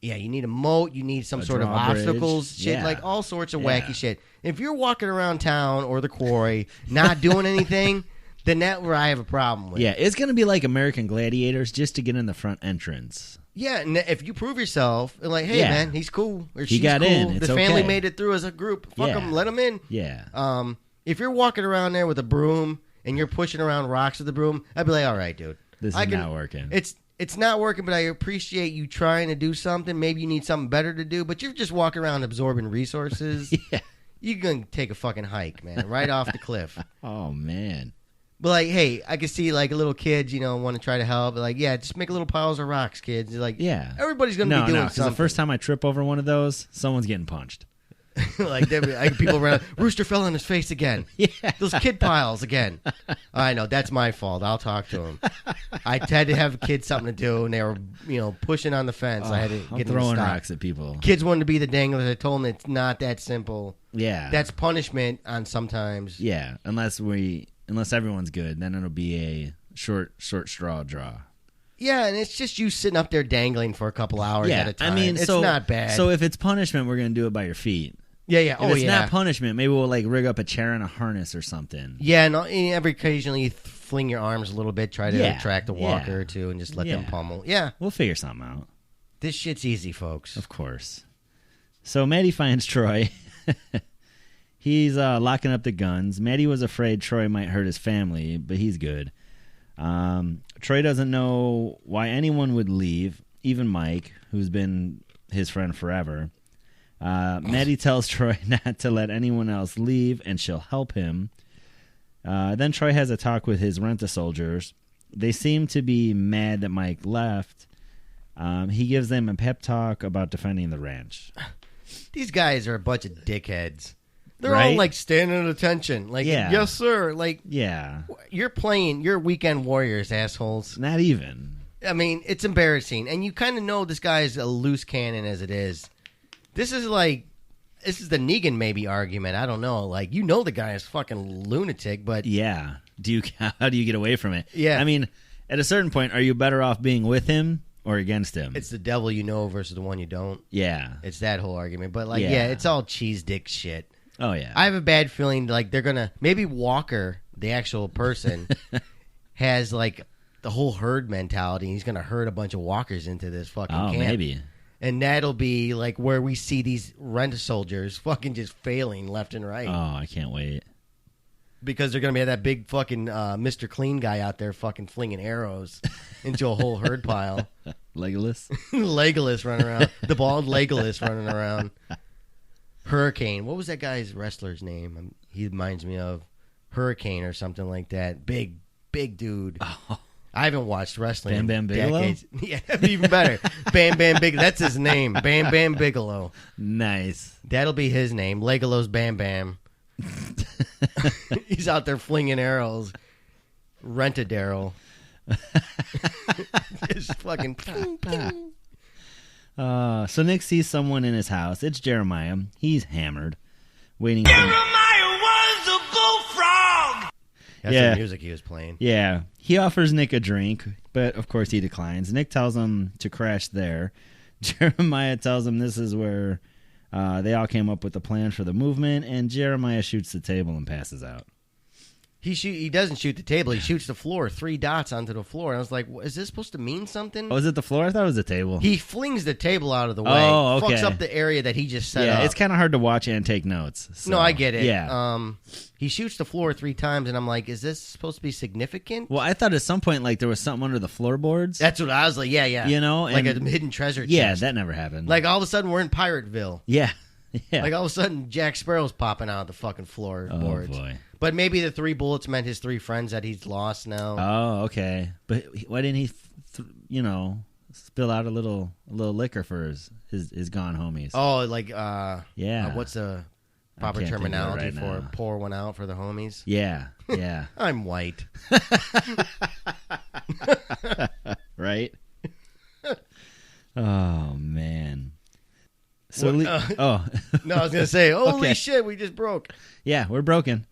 Yeah, you need a moat. You need some sort of obstacles, shit, like all sorts of wacky shit. If you're walking around town or the quarry not doing anything, then that's where I have a problem with. Yeah, it's going to be like American Gladiators just to get in the front entrance. Yeah, and if you prove yourself, and like, hey, man, he's cool. Or he got cool. in. The family made it through as a group. Fuck them. Let them in. Yeah. If you're walking around there with a broom and you're pushing around rocks with the broom, I'd be like, all right, dude. This is not working. It's not working, but I appreciate you trying to do something. Maybe you need something better to do, but you're just walking around absorbing resources. You're going to take a fucking hike, man, right off the cliff. Oh, man. But, like, hey, I can see, like, a little kids, want to try to help. Like, yeah, just make little piles of rocks, kids. Like, everybody's going to be doing something. Because the first time I trip over one of those, someone's getting punched. Like, people run. Rooster fell on his face again. Yeah. Those kid piles again. I know that's my fault. I'll talk to him. I had to have kids something to do, and they were, pushing on the fence. I had to I'm get them to throwing stop. rocks at people. Kids wanted to be the danglers. I told them it's not that simple. Yeah. That's punishment on sometimes. Yeah, unless everyone's good, then it'll be a short straw draw. Yeah, and it's just you sitting up there dangling for a couple hours at a time. I mean, it's so, not bad. So if it's punishment, we're gonna do it by your feet. Yeah. If it's not punishment, maybe we'll like rig up a chair and a harness or something. Yeah, and every occasionally you fling your arms a little bit, try to attract a walker or two, and just let them pummel. Yeah, we'll figure something out. This shit's easy, folks. Of course. So Maddie finds Troy. He's locking up the guns. Maddie was afraid Troy might hurt his family, but he's good. Troy doesn't know why anyone would leave, even Mike, who's been his friend forever. Maddie tells Troy not to let anyone else leave, and she'll help him. Then Troy has a talk with his rent-a-soldiers. They seem to be mad that Mike left. He gives them a pep talk about defending the ranch. These guys are a bunch of dickheads. They're Right? all like standing at attention. Like, yes, sir. Like, Yeah. you're weekend warriors, assholes. Not even. I mean, it's embarrassing. And you kind of know this guy is a loose cannon as it is. This is the Negan maybe argument. I don't know. Like, the guy is fucking lunatic, but Yeah. How do you get away from it? Yeah. I mean, at a certain point, are you better off being with him or against him? it's the devil you know versus the one you don't. Yeah. It's that whole argument. But, like, Yeah. it's all cheese dick shit. Oh, yeah. I have a bad feeling like they're going to... Maybe Walker, the actual person, has, like, the whole herd mentality. He's going to herd a bunch of walkers into this fucking camp. Maybe. And that'll be, like, where we see these rent-a-soldiers fucking just failing left and right. Oh, I can't wait. Because they're going to be that big fucking Mr. Clean guy out there fucking flinging arrows into a whole herd pile. Legolas? Legolas running around. The bald Legolas running around. Hurricane. What was that guy's wrestler's name? He reminds me of Hurricane or something like that. Big dude. Oh. I haven't watched wrestling Bam Bam in Bigelow? decades. Yeah, even better. Bam Bam Bigelow. That's his name. Bam Bam Bigelow. Nice. That'll be his name. Legolas Bam Bam. He's out there flinging arrows. Rent-a-Daryl. Just fucking... Ping, ping. So Nick sees someone in his house. It's Jeremiah. He's hammered, waiting for... Jeremiah was a bullfrog! That's the music he was playing. Yeah. He offers Nick a drink, but of course he declines. Nick tells him to crash there. Jeremiah tells him this is where they all came up with the plan for the movement, and Jeremiah shoots the table and passes out. He doesn't shoot the table. He shoots the floor. 3 dots onto the floor. And I was like, is this supposed to mean something? Oh, is it the floor? I thought it was the table. He flings the table out of the way. Oh, okay. Fucks up the area that he just set up. Yeah, it's kind of hard to watch and take notes. So, No, I get it. Yeah. He shoots the floor 3 times, and I'm like, is this supposed to be significant? Well, I thought at some point like there was something under the floorboards. That's what I was like, yeah. You know? Like a and- hidden treasure chest. Yeah, that never happened. Like all of a sudden we're in Pirateville. Yeah. Yeah. Like all of a sudden Jack Sparrow's popping out of the fucking floorboards. Oh, boy. But maybe the 3 bullets meant his 3 friends that he's lost now. Oh, okay. But why didn't he, spill out a little liquor for his gone homies? Oh, like yeah. what's the proper can't think of it terminology right for now. pour one out for the homies? Yeah. Yeah. I'm white. Right? Oh, man. So, What, oh. No, I was gonna say, holy Okay. shit, we just broke. Yeah, we're broken.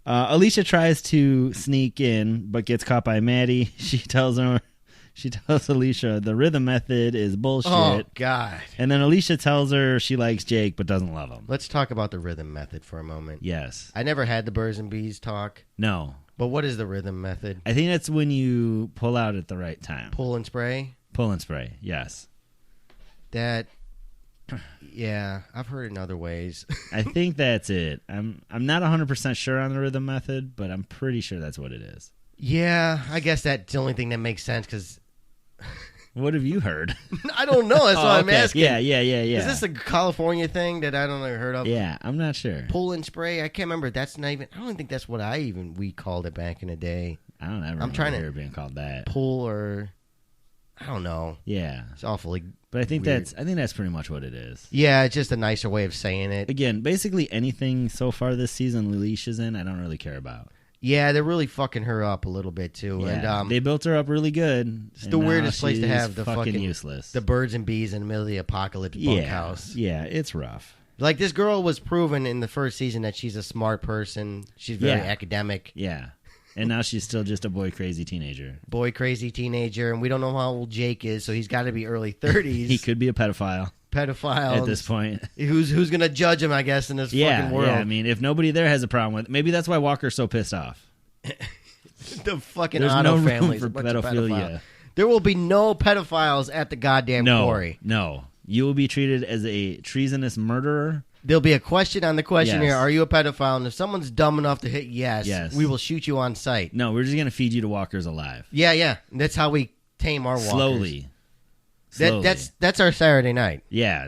Alicia tries to sneak in, but gets caught by Maddie. She tells Alicia the rhythm method is bullshit. Oh God. And then Alicia tells her she likes Jake but doesn't love him. Let's talk about the rhythm method for a moment. Yes. I never had the birds and bees talk, No. but what is the rhythm method? I think that's when you pull out at the right time. Pull and spray? Pull and spray. Yes. That, yeah, I've heard it in other ways. I think that's it. I'm not 100% sure on the rhythm method, but I'm pretty sure that's what it is. Yeah, I guess that's the only thing that makes sense because What have you heard? I don't know. That's why I'm okay. asking. Yeah. Is this a California thing that I don't ever heard of? Yeah, I'm not sure. Pull and spray. I can't remember. That's not even. I don't think that's what we called it back in the day. I don't ever I'm trying to hear it being called that. Pull or I don't know. Yeah. It's awfully But I think Weird. that's pretty much what it is. Yeah, it's just a nicer way of saying it. Again, basically anything so far this season Leisha's in, I don't really care about. Yeah, they're really fucking her up a little bit too. Yeah, And they built her up really good. it's the weirdest place to have the fucking fucking useless. the birds and bees in the middle of the apocalypse bunkhouse. Yeah, it's rough. Like, this girl was proven in the first season that she's a smart person. She's very Yeah. academic. Yeah. And now she's still just a boy crazy teenager. Boy crazy teenager, and we don't know how old Jake is, so he's got to be early 30s. He could be a pedophile pedophile at this point. Who's going to judge him, I guess, in this fucking world? Yeah, I mean, if nobody there has a problem with it, maybe that's why Walker's so pissed off. The fucking There's Otto no room family's for a bunch of pedophilia. pedophiles. There will be no pedophiles at the goddamn quarry. No. You will be treated as a treasonous murderer. There'll be a question on the questionnaire, Yes. are you a pedophile? And if someone's dumb enough to hit yes, we will shoot you on sight. No, we're just going to feed you to walkers alive. Yeah. That's how we tame our walkers. Slowly. That's our Saturday night. Yeah,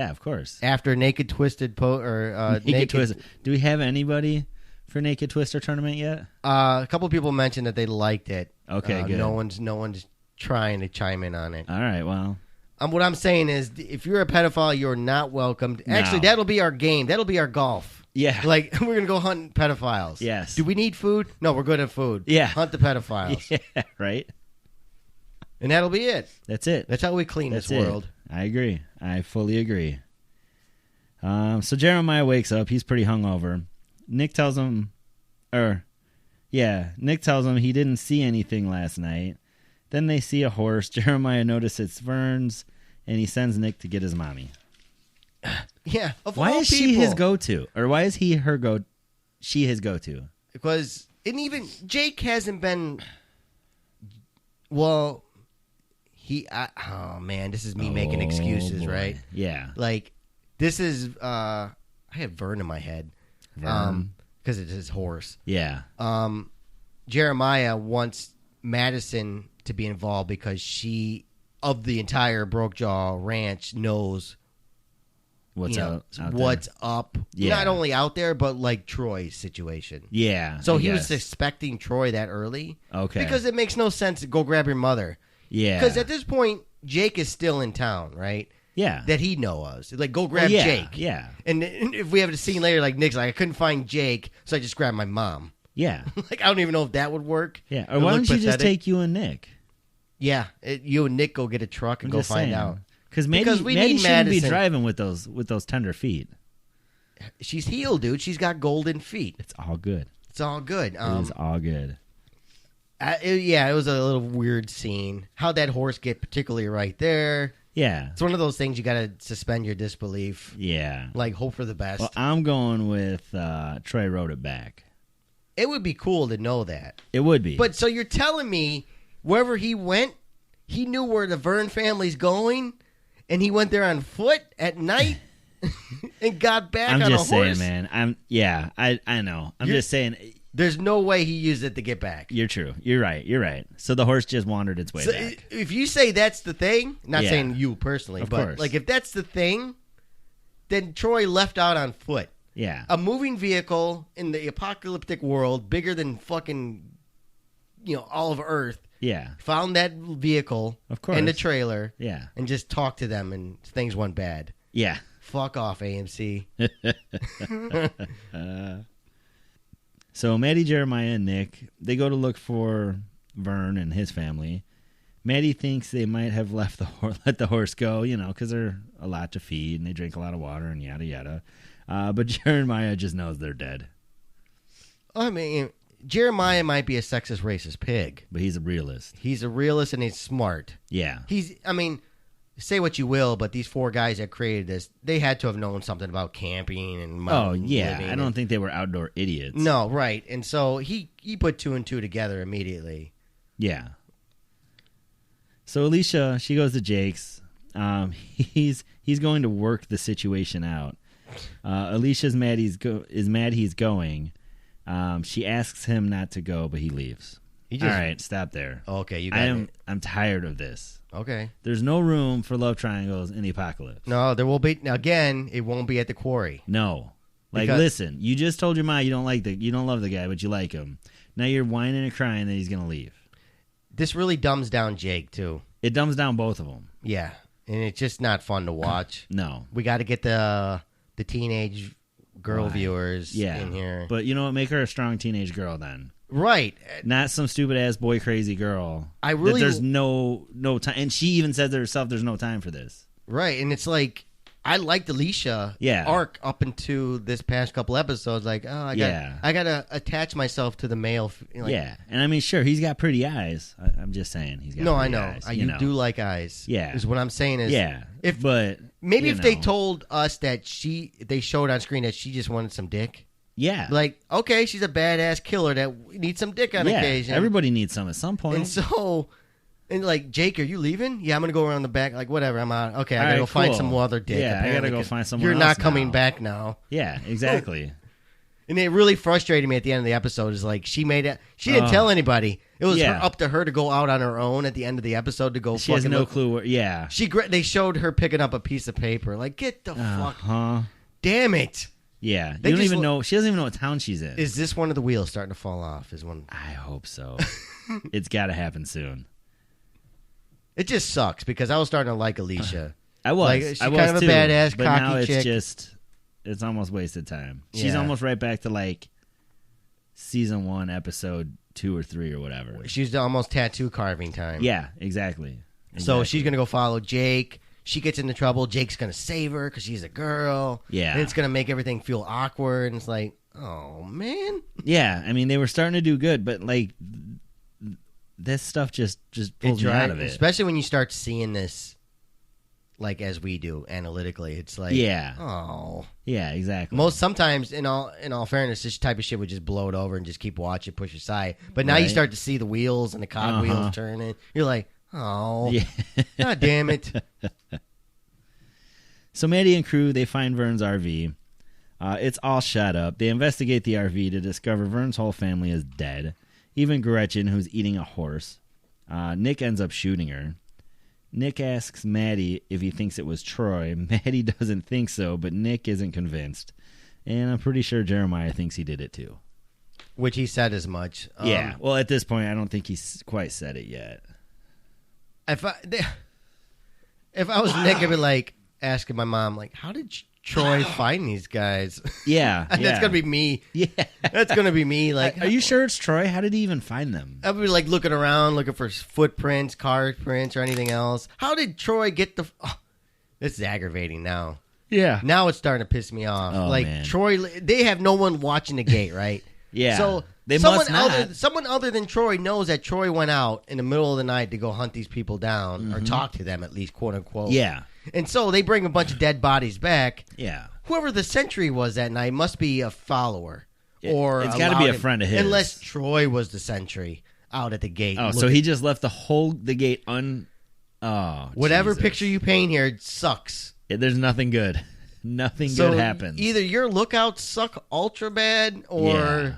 of course. After Naked Twisted Naked Twister. Do we have anybody for Naked Twister tournament yet? A couple people mentioned that they liked it. Okay, good. No one's trying to chime in on it. All right, well. What I'm saying is, if you're a pedophile, you're not welcome. Actually, that'll be our game. That'll be our golf. Yeah. Like, we're going to go hunt pedophiles. Yes. Do we need food? No, we're good at food. Yeah. Hunt the pedophiles. Yeah, right? And that'll be it. That's it. That's how we clean this world. I agree. I fully agree. So Jeremiah wakes up. He's pretty hungover. Nick tells him he didn't see anything last night. Then they see a horse. Jeremiah notices it's Vern's, and he sends Nick to get his mommy. Yeah. Why is she his go-to? Or why is she his go-to? Because, and even Jake hasn't been, well, oh man, this is me making excuses, boy. right? Yeah. Like, this is, I have Vern in my head. Vern. Because it's his horse. Yeah. Jeremiah wants Madison to be involved because she, of the entire Brokejaw Ranch, knows What's out what's there. up. Yeah. Not only out there, but like Troy's situation. Yeah. So I he was guess. suspecting Troy that early. Okay. Because it makes no sense to go grab your mother. Yeah. Because at this point, Jake is still in town, right? Yeah. That he knows. Like, go grab Jake. Yeah. And if we have a scene later, like Nick's like, I couldn't find Jake, so I just grabbed my mom. Yeah. Like, I don't even know if that would work. Yeah. Or why don't you just take you and Nick? Yeah. You and Nick go get a truck and go find out. Because we Maddie need shouldn't be Madison. driving with those tender feet. She's healed, dude. She's got golden feet. It's all good. It's all good. It is all good. It was a little weird scene. How'd that horse get particularly right there? Yeah. It's one of those things you got to suspend your disbelief. Yeah. Like, hope for the best. Well, I'm going with Troy wrote it back. It would be cool to know that. It would be. But so you're telling me wherever he went, he knew where the Vern family's going, and he went there on foot at night and got back on a horse? I'm just saying, man. I know. I'm just saying. There's no way he used it to get back. You're true. You're right. So the horse just wandered its way back. If you say that's the thing, not saying you personally, Of but course. like if that's the thing, then Troy left out on foot. Yeah. A moving vehicle in the apocalyptic world, bigger than fucking, all of Earth, Yeah. found that vehicle Of course. and the trailer, Yeah. and just talked to them, and things went bad. Yeah. Fuck off, AMC. So Maddie, Jeremiah, and Nick, they go to look for Vern and his family. Maddie thinks they might have let the horse go, because they're a lot to feed and they drink a lot of water and yada yada. But Jeremiah just knows they're dead. I mean, Jeremiah might be a sexist, racist pig. But he's a realist. He's a realist and he's smart. Yeah. Say what you will, but these four guys that created this, they had to have known something about camping and mountain living. I don't think they were outdoor idiots. No, right. And so he put two and two together immediately. Yeah. So Alicia, she goes to Jake's. He's going to work the situation out. Alicia's mad he's going. She asks him not to go, but he leaves. All right, stop there. Okay, you got it. I'm tired of this. Okay. There's no room for love triangles in the apocalypse. No, there will be. Now, again, it won't be at the quarry. No. Because- Listen, you just told your mom you don't love the guy, but you like him. Now you're whining and crying that he's going to leave. This really dumbs down Jake, too. It dumbs down both of them. Yeah. and it's just not fun to watch. No. We got to get the teenage girl Why? viewers in here. But you know what? Make her a strong teenage girl then. Right. Not some stupid ass boy crazy girl. I really- There's no time, and she even said to herself, "There's no time for this." Right, and it's like I liked Alicia arc up into this past couple episodes. Like, oh, I gotta attach myself to the male. Yeah, and I mean, sure, he's got pretty eyes. I'm just saying, he's got. No, pretty I know. eyes, You do like eyes. Yeah, is what I'm saying. Is but maybe if they told us that they showed on screen that she just wanted some dick. Yeah, like okay, she's a badass killer that needs some dick on occasion. Everybody needs some at some point. And so. And like, Jake, are you leaving? Yeah, I'm gonna go around the back. Like, whatever, I'm out. Okay, I gotta go find some other dick. Yeah, I gotta go find someone. You're else not coming now. back now. Yeah, exactly. And it really frustrated me at the end of the episode. Is like she made it. She didn't tell anybody. It was up to her to go out on her own at the end of the episode to go. She has no clue where. Yeah, they showed her picking up a piece of paper. Like, get the fuck. Damn it. Yeah, you don't even know. She doesn't even know what town she's in. Is this one of the wheels starting to fall off? Is one? I hope so. It's got to happen soon. It just sucks because I was starting to like Alicia. I was. Like, she's I was kind of too, a badass, but cocky now it's chick. it's almost wasted time. She's almost right back to like season 1, episode 2 or 3 or whatever. She's almost tattoo carving time. Yeah, exactly. So she's gonna go follow Jake. She gets into trouble. Jake's gonna save her because she's a girl. Yeah, and it's gonna make everything feel awkward. And it's like, oh man. Yeah, I mean they were starting to do good, but like. This stuff just pulls me out of it. Especially when you start seeing this, like as we do analytically. It's like, oh, yeah, exactly. Sometimes, in all fairness, this type of shit would just blow it over and just keep watching, push aside. But now you start to see the wheels and the cogwheels turning. You're like, oh, god damn it. So Maddie and crew, they find Vern's RV. It's all shot up. They investigate the RV to discover Vern's whole family is dead. Even Gretchen, who's eating a horse. Nick ends up shooting her. Nick asks Maddie if he thinks it was Troy. Maddie doesn't think so, but Nick isn't convinced. And I'm pretty sure Jeremiah thinks he did it too. Which he said as much. Yeah. Well, at this point, I don't think he's quite said it yet. If I was Nick, I'd be like asking my mom, like, how did Troy find these guys? Yeah. That's gonna be me. Yeah, that's gonna be me. Like, are you sure it's Troy? How did he even find them? I'd be like looking around, looking for footprints, car prints, or anything else. How did Troy get the? Oh, this is aggravating now. Yeah. Now it's starting to piss me off. Oh, like man. Troy, they have no one watching the gate, right? Yeah. So they must not. Someone other than Troy knows that Troy went out in the middle of the night to go hunt these people down or talk to them, at least, quote unquote. Yeah. And so they bring a bunch of dead bodies back. Yeah. Whoever the sentry was that night must be a follower. Or it's got to be a friend of his. Unless Troy was the sentry out at the gate. Oh, so he just left the gate whatever Jesus. picture you paint here, it sucks. There's nothing good. Nothing good happens. Either your lookouts suck ultra bad or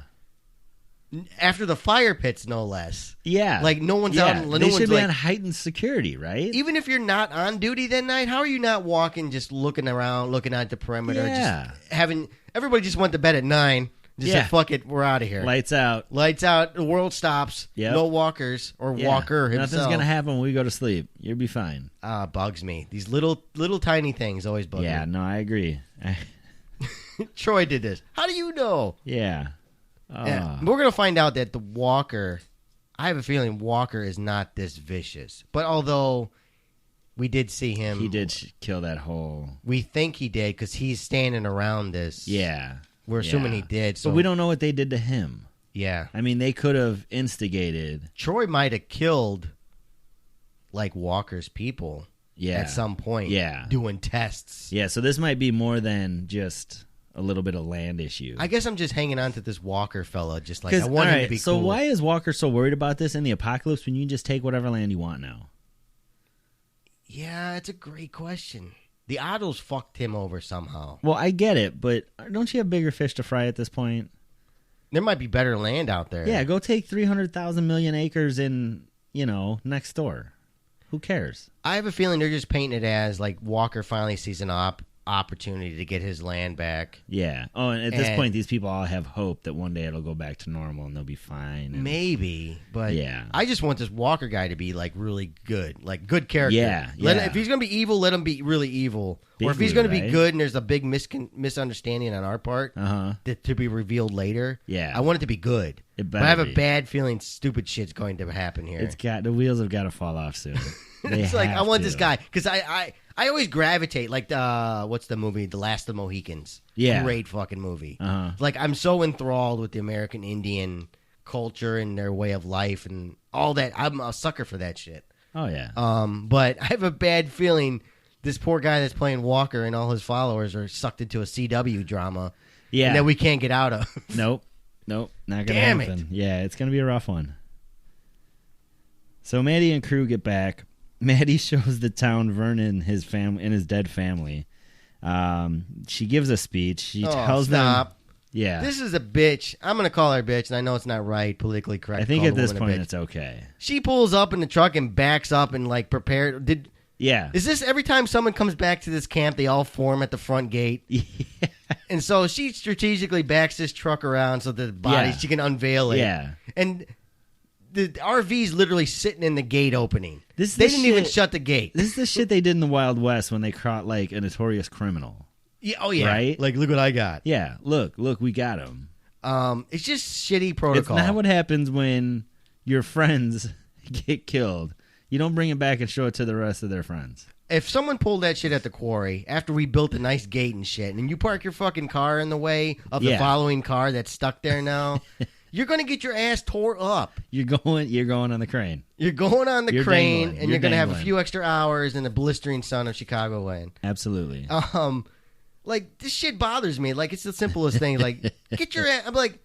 after the fire pits, no less. Yeah. Like no one's out. No they one's should be like, on heightened security, right? Even if you're not on duty that night, how are you not walking, just looking around, looking at the perimeter, just having everybody just went to bed at 9. Just said, fuck it, we're out of here. Lights out. Lights out. The world stops. Yep. No walkers or walker himself. Nothing's gonna happen when we go to sleep. You'll be fine. Bugs me. These little tiny things always bug me. Yeah, no, I agree. Troy did this. How do you know? Yeah. Yeah. We're going to find out that the Walker, I have a feeling Walker is not this vicious. But although we did see him. He did kill that whole. We think he did because he's standing around this. Yeah. We're assuming he did. So but we don't know what they did to him. Yeah. I mean, they could have instigated. Troy might have killed, like, Walker's people. Yeah. At some point. Yeah. Doing tests. Yeah, so this might be more than just a little bit of land issue. I guess I'm just hanging on to this Walker fella. Just like, I want him to be so cool. why is Walker so worried about this in the apocalypse when you can just take whatever land you want now? Yeah, it's a great question. The Ottos fucked him over somehow. Well, I get it, but don't you have bigger fish to fry at this point? There might be better land out there. Yeah, go take 300,000 million acres in, next door. Who cares? I have a feeling they're just painting it as, like, Walker finally sees an op, opportunity to get his land back. Yeah. Oh, and at this point, these people all have hope that one day it'll go back to normal and they'll be fine. And maybe, but yeah. I just want this Walker guy to be like really good, like good character. Yeah. If he's gonna be evil, let him be really evil. Or if he's gonna be good and there's a big misunderstanding on our part to be revealed later. Yeah. I want it to be good. But I have a bad feeling stupid shit's going to happen here. The wheels have got to fall off soon. It's like I want this guy because I always gravitate like what's the movie The Last of the Mohicans? Yeah, great fucking movie. Like I'm so enthralled with the American Indian culture and their way of life and all that. I'm a sucker for that shit. Oh yeah. But I have a bad feeling this poor guy that's playing Walker and all his followers are sucked into a CW drama. Yeah, that we can't get out of. Nope, not gonna happen. Yeah, it's gonna be a rough one. So Maddie and crew get back. Maddie shows the town Vernon his family and his dead family. She gives a speech. She tells them, "Yeah, this is a bitch. I'm gonna call her a bitch, and I know it's not right, politically correct. I think at this point it's okay." She pulls up in the truck and backs up and like prepared. Is this every time someone comes back to this camp, they all form at the front gate? Yeah. And so she strategically backs this truck around so the body she can unveil it. Yeah, and the RV's literally sitting in the gate opening. They didn't even shut the gate. This is the shit they did in the Wild West when they caught like a notorious criminal. Yeah, oh yeah, right? Like look what I got. Yeah, look, we got him. It's just shitty protocol. It's not what happens when your friends get killed. You don't bring it back and show it to the rest of their friends. If someone pulled that shit at the quarry after we built a nice gate and shit, and you park your fucking car in the way of the following car that's stuck there now, you're going to get your ass tore up. You're going on the crane. You're going on the crane, and you're going to have a few extra hours in the blistering sun of Chicago land. Absolutely. Like, this shit bothers me. Like, it's the simplest thing. Like, get your ass... I'm like,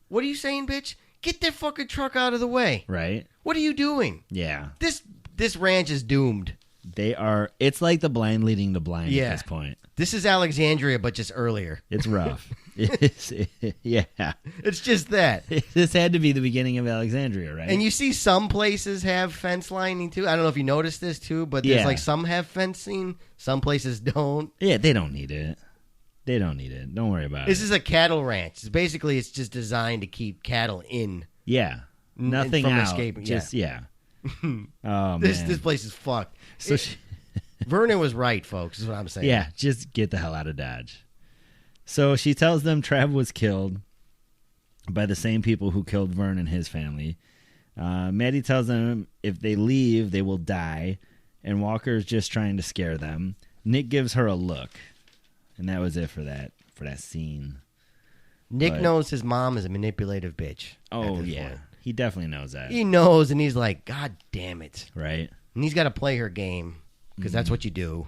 what are you saying, bitch? Get that fucking truck out of the way. Right. What are you doing? Yeah. This ranch is doomed. It's like the blind leading the blind at this point. This is Alexandria, but just earlier. It's rough. Yeah. It's just that. This had to be the beginning of Alexandria, right? And you see some places have fence lining, too. I don't know if you noticed this, too, but there's like some have fencing, some places don't. Yeah, they don't need it. Don't worry about it. This is a cattle ranch. It's just designed to keep cattle in. Yeah. Nothing from out. Escaping. Just, Oh, this place is fucked. So Vernon was right, folks, is what I'm saying. Yeah, just get the hell out of Dodge. So she tells them Trav was killed by the same people who killed Vern and his family. Maddie tells them if they leave, they will die, and Walker's just trying to scare them. Nick gives her a look, and that was it for that scene. Nick knows his mom is a manipulative bitch. Oh, yeah. Point. He definitely knows that. He knows, and he's like, God damn it. Right. And he's got to play her game, because that's what you do.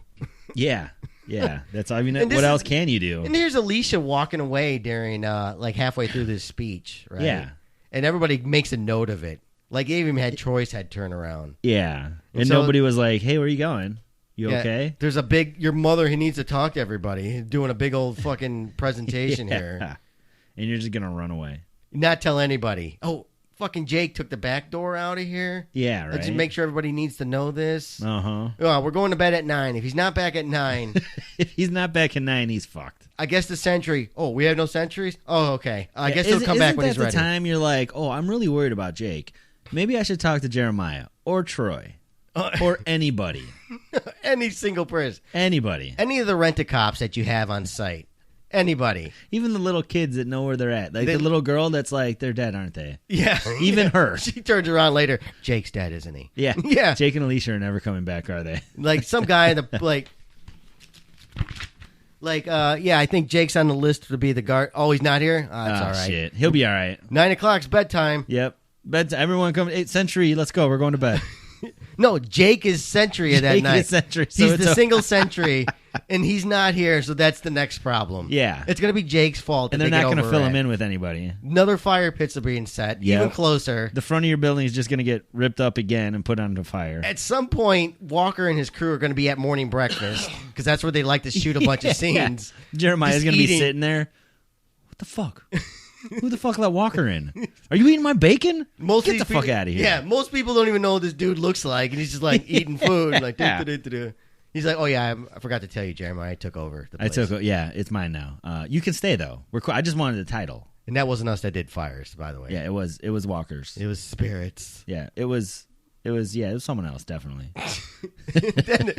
Yeah. That's all. I mean, what else can you do? And here's Alicia walking away during, like, halfway through this speech, right? Yeah. And everybody makes a note of it. Like, even had Troy's head turn around. Yeah. And so, nobody was like, hey, where are you going? You okay? There's your mother, he needs to talk to everybody. He's doing a big old fucking presentation here. And you're just going to run away. Not tell anybody. Oh, fucking Jake took the back door out of here. Yeah, right. Let's just make sure everybody needs to know this. Uh-huh. Oh, we're going to bed at 9. If he's not back at 9... If he's not back at 9, he's fucked. I guess the sentry... Oh, we have no sentries? Oh, okay. I guess he'll come back when he's ready. Isn't that the time you're like, oh, I'm really worried about Jake. Maybe I should talk to Jeremiah or Troy or anybody. Any single person. Anybody. Any of the rent-a-cops that you have on site. Anybody. Even the little kids that know where they're at. Like the little girl that's like, they're dead, aren't they? Yeah. Even her. She turns around later. Jake's dead, isn't he? Yeah. Yeah. Jake and Alicia are never coming back, are they? Like some guy in the, I think Jake's on the list to be the guard. Oh, he's not here? Oh, that's all right. Shit. He'll be all right. 9 o'clock's bedtime. Yep. Everyone come. 8th century. Let's go. We're going to bed. No, Jake is sentry of that night. Jake is sentry. So he's the single sentry, and he's not here, so that's the next problem. Yeah. It's going to be Jake's fault. And they're not going to fill him in with anybody. Another fire pits are being set, even closer. The front of your building is just going to get ripped up again and put onto fire. At some point, Walker and his crew are going to be at morning breakfast, because that's where they like to shoot a bunch of scenes. Jeremiah's going to be sitting there. What the fuck? Who the fuck let Walker in? Are you eating my bacon? Get the fuck out of here. Yeah, most people don't even know what this dude looks like, and he's just like eating food. Like, He's like, oh yeah, I forgot to tell you, Jeremiah, I took over the place. Yeah, it's mine now. You can stay though. We're cool. I just wanted the title. And that wasn't us that did fires, by the way. Yeah, it was Walkers. It was spirits. Yeah, it was someone else, definitely. Then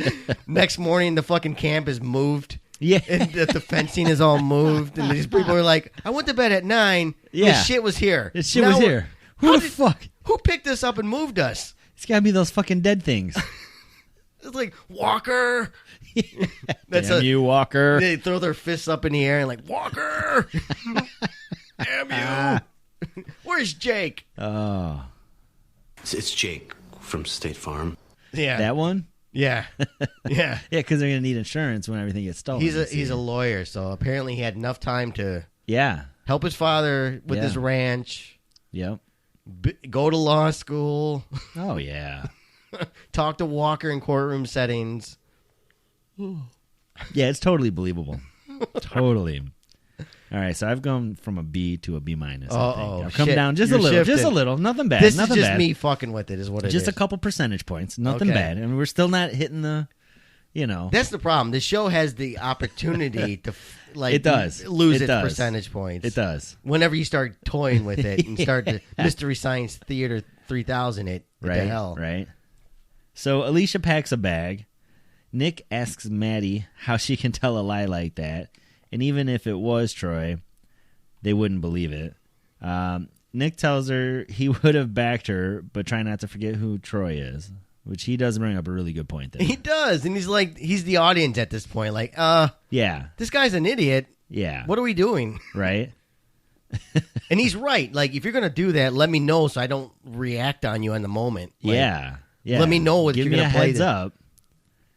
next morning, the fucking camp is moved. Yeah. And the fencing is all moved. And these people are like, I went to bed at 9. Yeah. This shit was here. This shit was here. Who the fuck? Who picked us up and moved us? It's gotta be those fucking dead things. It's like, Walker. Damn you, Walker. They throw their fists up in the air and like, Walker. Damn you. Where's Jake? Oh. It's Jake from State Farm. Yeah. That one? Yeah. Yeah. Yeah, because they're going to need insurance when everything gets stolen. He's a lawyer, so apparently he had enough time to help his father with his ranch, Yep. go to law school, Oh, yeah. talk to Walker in courtroom settings. Yeah, it's totally believable. Totally. All right, so I've gone from a B to a B minus. I think. I've come down just a little. Nothing bad. This nothing is just bad. me fucking with it, is what it is. Just a couple percentage points. Nothing bad. And we're still not hitting the, That's the problem. The show has the opportunity to it does lose it its does. percentage points. It does. Whenever you start toying with it and start the Mystery Science Theater 3000 it, what the hell? Right. So Alicia packs a bag. Nick asks Maddie how she can tell a lie like that. And even if it was Troy, they wouldn't believe it. Nick tells her he would have backed her, but try not to forget who Troy is, which he does bring up a really good point there. He does. And he's the audience at this point. Like, yeah. This guy's an idiot. Yeah. What are we doing? Right? And he's right. Like, if you're going to do that, let me know so I don't react on you in the moment. Like, yeah. Let me know what Give you're me going to a play. heads up.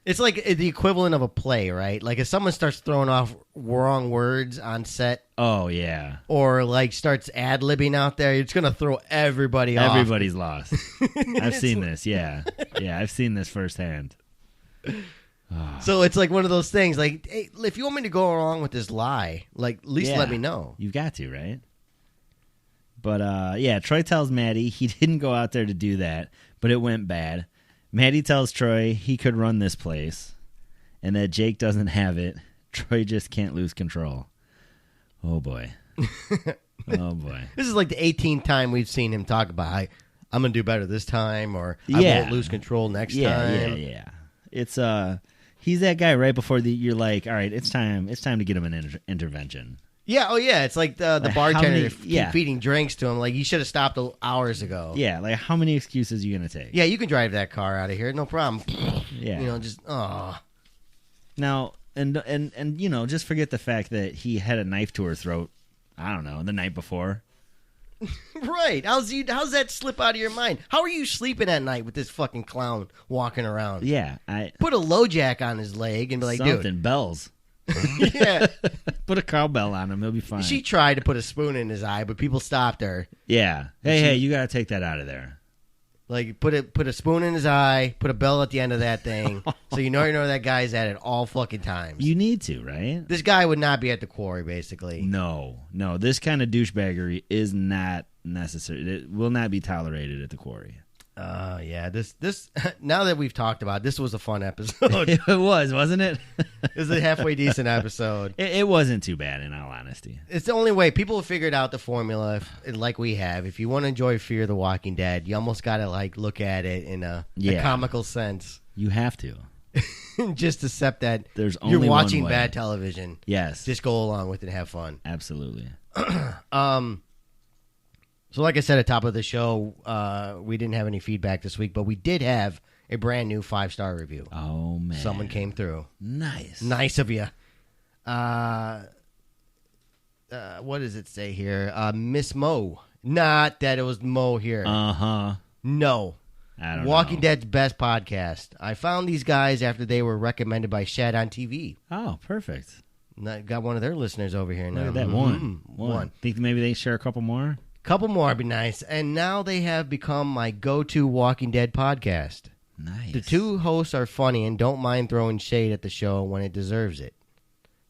It's like the equivalent of a play, right? Like if someone starts throwing off wrong words on set. Oh, yeah. Or like starts ad-libbing out there, it's going to throw everybody off. Everybody's lost. I've seen this, yeah. Yeah, I've seen this firsthand. So it's like one of those things, like, hey, if you want me to go along with this lie, like, at least let me know. You've got to, right? But, yeah, Troy tells Maddie he didn't go out there to do that, but it went bad. Maddie tells Troy he could run this place and that Jake doesn't have it. Troy just can't lose control. Oh, boy. Oh, boy. This is like the 18th time we've seen him talk about, I'm going to do better this time, or I won't lose control next time. Yeah. It's, he's that guy right before you're like, all right, it's time to get him an intervention. Yeah, oh yeah, it's like the bartender many, feeding drinks to him. Like, you should have stopped hours ago. Yeah, like how many excuses are you going to take? Yeah, you can drive that car out of here, no problem. Yeah. Just, Now, and just forget the fact that he had a knife to her throat, I don't know, the night before. Right. How's that slip out of your mind? How are you sleeping at night with this fucking clown walking around? Yeah. Put a low jack on his leg and be like, something, dude. bells. Yeah. Put a cowbell on him. He'll be fine. She tried to put a spoon in his eye, but people stopped her. Yeah. Hey, you got to take that out of there. Like, put a spoon in his eye, put a bell at the end of that thing, so you know that guy's at it all fucking times. You need to, right? This guy would not be at the quarry, basically. No. This kind of douchebaggery is not necessary. It will not be tolerated at the quarry. Yeah. This now that we've talked about it, this was a fun episode. It was, wasn't it? It was a halfway decent episode. It wasn't too bad, in all honesty. It's the only way. People have figured out the formula, like we have. If you want to enjoy Fear the Walking Dead, you almost got to like look at it in a comical sense. You have to. Just accept that there's only you're watching one way. bad television. Yes. Just go along with it and have fun. Absolutely. So like I said at the top of the show, we didn't have any feedback this week, but we did have a brand new 5-star review. Oh, man. Someone came through. Nice of you. What does it say here? Miss Mo. Not that it was Mo here. Uh-huh. No. I don't Walking know. Dead's best podcast. I found these guys after they were recommended by Shad on TV. Oh, perfect. Got one of their listeners over here now. Look at that. One. Think maybe they share a couple more? Couple more would be nice. And now they have become my go-to Walking Dead podcast. Nice. The two hosts are funny and don't mind throwing shade at the show when it deserves it.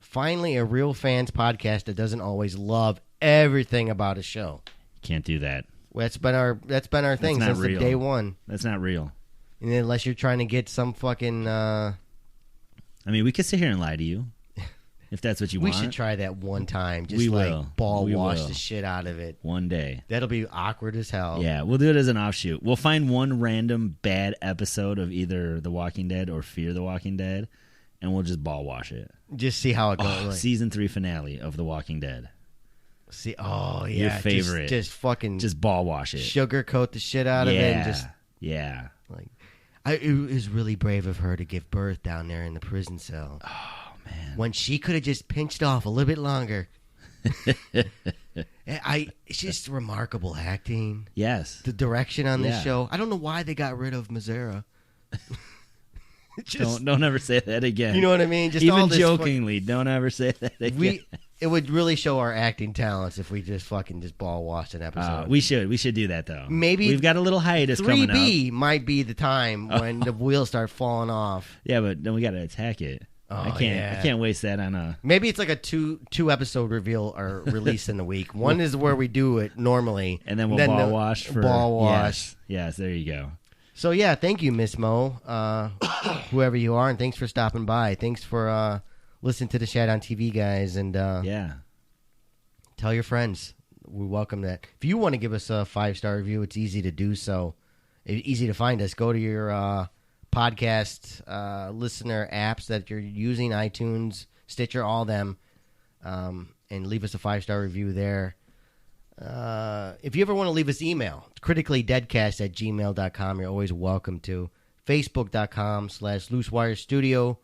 Finally, a real fans podcast that doesn't always love everything about a show. Can't do that. That's been our thing not since real. day one. That's not real. And unless you're trying to get some fucking I mean, we could sit here and lie to you if that's what you We want. should try that one time. Just We like will. ball We wash will. the shit out of it. One day. That'll be awkward as hell. Yeah, we'll do it as an offshoot. We'll find one random bad episode of either The Walking Dead or Fear the Walking Dead, and we'll just ball wash it. Just see how it goes. Oh, like, season 3 finale of The Walking Dead. see, oh yeah, Your favorite. Just fucking Just ball wash it. sugarcoat the shit out of it. And just yeah. like, it was really brave of her to give birth down there in the prison cell. Oh, man. When she could have just pinched off a little bit longer. It's just remarkable acting. Yes. The direction on this Yeah. show. I don't know why they got rid of Mazzara. Just, Don't ever say that again. you know what I mean? Just Even all this jokingly, don't ever say that again. it would really show our acting talents if we just fucking just ball washed an episode. We should do that though. Maybe we've got a little hiatus coming up. 3B might be the time when the wheels start falling off. Yeah, but then we got to attack it. Oh, I yeah. can't waste that on a. Maybe it's like a two episode reveal or release in the week. One is where we do it normally, And then we'll ball wash for ball wash. Yes, there you go. So yeah, thank you, Miss Mo, whoever you are, and thanks for stopping by. Thanks for listening to the Shat on TV guys, and Yeah. tell your friends. We welcome that. If you want to give us a 5-star review, it's easy to do so. It's easy to find us. Go to your podcast listener apps that you're using, iTunes, Stitcher, all them, and leave us a 5-star review there. If you ever want to leave us email, criticallydeadcast@gmail.com. You're always welcome to. Facebook.com/LooseWireStudio.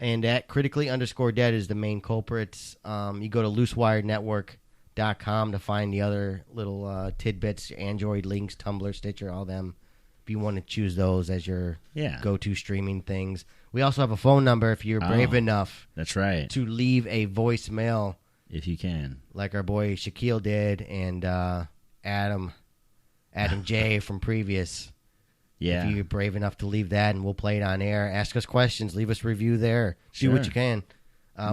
And at critically_dead is the main culprits. You go to loosewirenetwork.com to find the other little tidbits, Android links, Tumblr, Stitcher, all them. If you want to choose those as your go-to streaming things. We also have a phone number if you're brave enough That's right. to leave a voicemail If you can. like our boy Shaquille did and Adam J from previous. Yeah. If you're brave enough to leave that, and we'll play it on air. Ask us questions. Leave us a review there. Do what Sure. you can.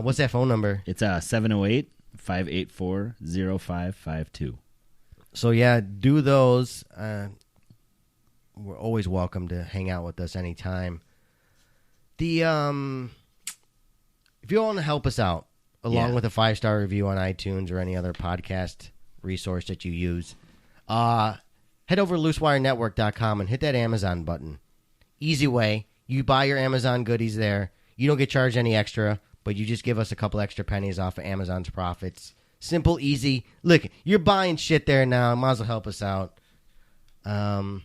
What's that phone number? It's 708-584-0552. So, yeah, do those. We're always welcome to hang out with us anytime. If you want to help us out, along with a 5-star review on iTunes or any other podcast resource that you use, head over to loosewirenetwork.com and hit that Amazon button. Easy way. You buy your Amazon goodies there. You don't get charged any extra, but you just give us a couple extra pennies off of Amazon's profits. Simple, easy. Look, you're buying shit there now. Might as well help us out. And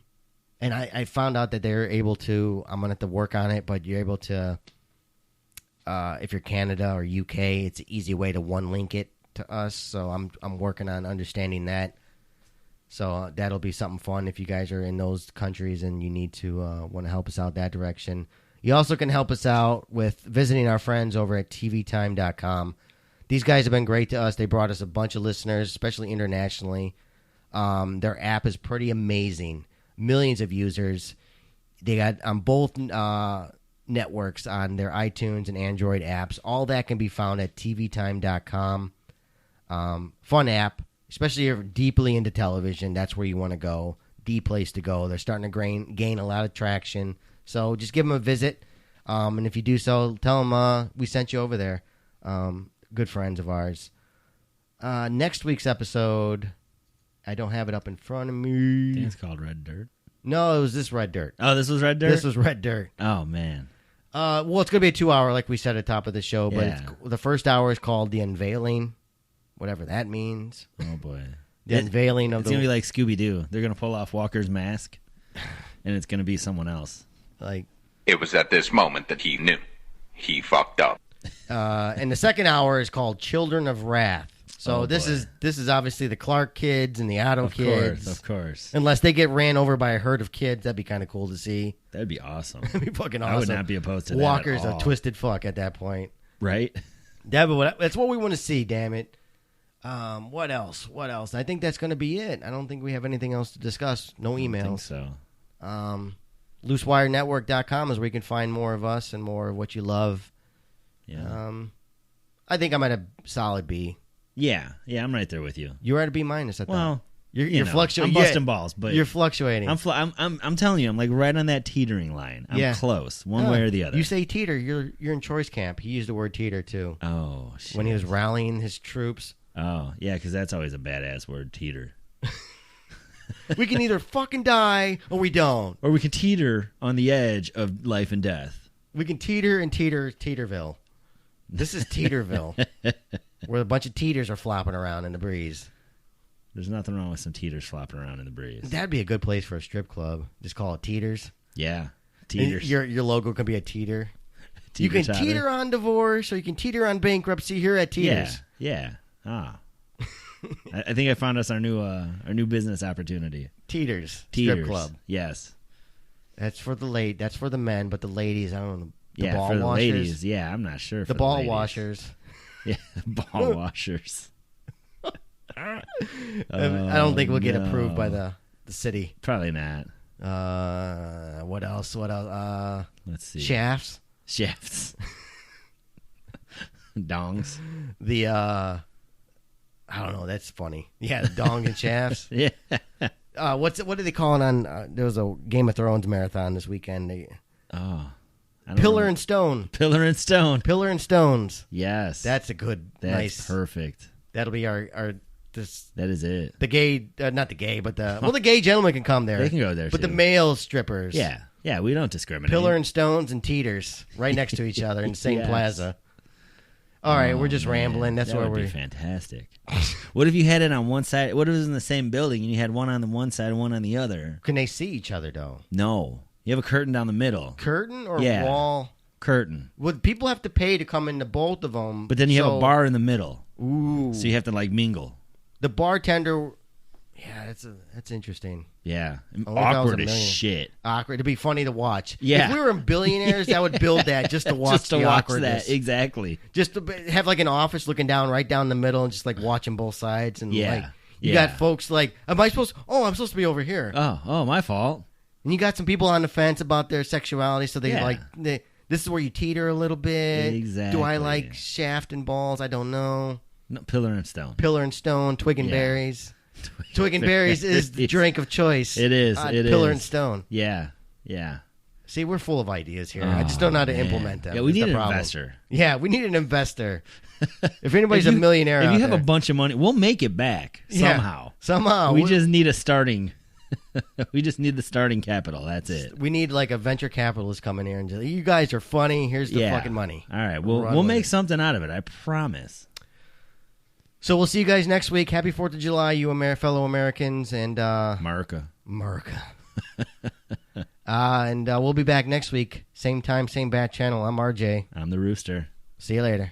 I found out that they're able to, I'm going to have to work on it, but you're able to, if you're Canada or UK, it's an easy way to one link it to us. So I'm working on understanding that. So that'll be something fun if you guys are in those countries and you need to want to help us out that direction. You also can help us out with visiting our friends over at tvtime.com. These guys have been great to us. They brought us a bunch of listeners, especially internationally. Their app is pretty amazing. Millions of users. They got on both networks on their iTunes and Android apps. All that can be found at tvtime.com. Fun app. Especially if you're deeply into television, that's where you want to go. The place to go. They're starting to gain a lot of traction. So just give them a visit. And if you do so, tell them we sent you over there. Good friends of ours. Next week's episode, I don't have it up in front of I me. think it's called Red Dirt. No, it was this Red Dirt. Oh, this was Red Dirt? This was Red Dirt. Oh, man. Well, it's going to be a 2-hour like we said at the top of the show. But the first hour is called The Unveiling. Whatever that means. Oh, boy. The unveiling of It's the... going to be like Scooby-Doo. They're going to pull off Walker's mask, and it's going to be someone else. Like... It was at this moment that he knew. He fucked up. And the second hour is called Children of Wrath. So this is obviously the Clark kids and the Otto kids. Of course. Unless they get ran over by a herd of kids, that'd be kind of cool to see. That'd be awesome. That'd be fucking awesome. I would not be opposed to that Walker's at all. a twisted fuck at that point. Right? That's what we want to see, damn it. What else? I think that's going to be it. I don't think we have anything else to discuss. No emails. I think so. LooseWireNetwork.com is where you can find more of us and more of what you love. Yeah. I think I'm at a solid B. Yeah, I'm right there with you. You're at a B minus. Well, You're fluctuating. I'm busting balls, but you're fluctuating. I'm telling you, I'm like right on that teetering line. I'm close, one way or the other. You say teeter, you're in Troy's camp. He used the word teeter too. Oh, shit. When he was rallying his troops. Oh, yeah, because that's always a badass word, teeter. We can either fucking die or we don't. Or we can teeter on the edge of life and death. We can teeter and Teeterville. This is Teeterville, where a bunch of teeters are flopping around in the breeze. There's nothing wrong with some teeters flopping around in the breeze. That'd be a good place for a strip club. Just call it Teeters. Yeah, teeters. Your logo can be a teeter. You can Teeter-totter. teeter on divorce, or you can teeter on bankruptcy here at Teeters. Yeah. Ah. I think I found us our new business opportunity. Teeters Teeters. Strip Club. Yes. That's for the men, but the ladies, I don't know. The ball for the washers, ladies. Yeah, I'm not sure. The for ball ladies. washers. Yeah, ball washers. I don't think we'll get no. approved by the city. Probably not. What else? Let's see. Shafts. Dongs. I don't know. That's funny. Yeah, the dong and shafts. Yeah. What are they calling on? There was a Game of Thrones marathon this weekend. Pillar and Stone. Pillar and Stone. Pillar and Stones. Yes. That's a good, That's nice. perfect. That'll be our this. That is it. The gay, not the gay, but the gay gentlemen can come there. They can go there, but too. the male strippers. Yeah, we don't discriminate. Pillar and Stones and Teeters right next to each other in the same Yes. plaza. All right, we're just man. rambling. That's that where would we're be fantastic. What if you had it on one side? What if it was in the same building and you had one on the one side and one on the other? Can they see each other though? No. You have a curtain down the middle. Curtain or Yeah. wall? Curtain. Would people have to pay to come into both of them? But then you have a bar in the middle. Ooh. So you have to like mingle. The bartender. Yeah, that's interesting. Yeah. Only if I was Awkward a as million. shit. Awkward. It'd be funny to watch. Yeah. If we were billionaires, that would build that just to watch Just to the watch awkwardness. that. Exactly. Just to have like an office looking down right down the middle and just like watching both sides and Yeah. like you Yeah. got folks like, I'm supposed to be over here. Oh, my fault. And you got some people on the fence about their sexuality, so they this is where you teeter a little bit. Exactly. Do I like shaft and balls? I don't know. No, Pillar and Stone. Pillar and Stone, Twig and Yeah. Berries. Twig and Berries is the drink of choice. It is. It Pillar is. and Stone. Yeah. See, we're full of ideas here. I just don't know how to man. implement them. Yeah, we That's need the an problem. investor. Yeah, we need an investor. If anybody's If a you- millionaire If out you have there, a bunch of money, we'll make it back Yeah, somehow. somehow. We just need a starting. We just need the starting capital. That's it. We need like a venture capitalist coming here and just, you guys are funny. Here's the fucking money. All right, Run we'll with make it. something out of it. I promise. So we'll see you guys next week. Happy 4th of July, you fellow Americans, and America. And we'll be back next week. Same time, same bat channel. I'm RJ. I'm the Rooster. See you later.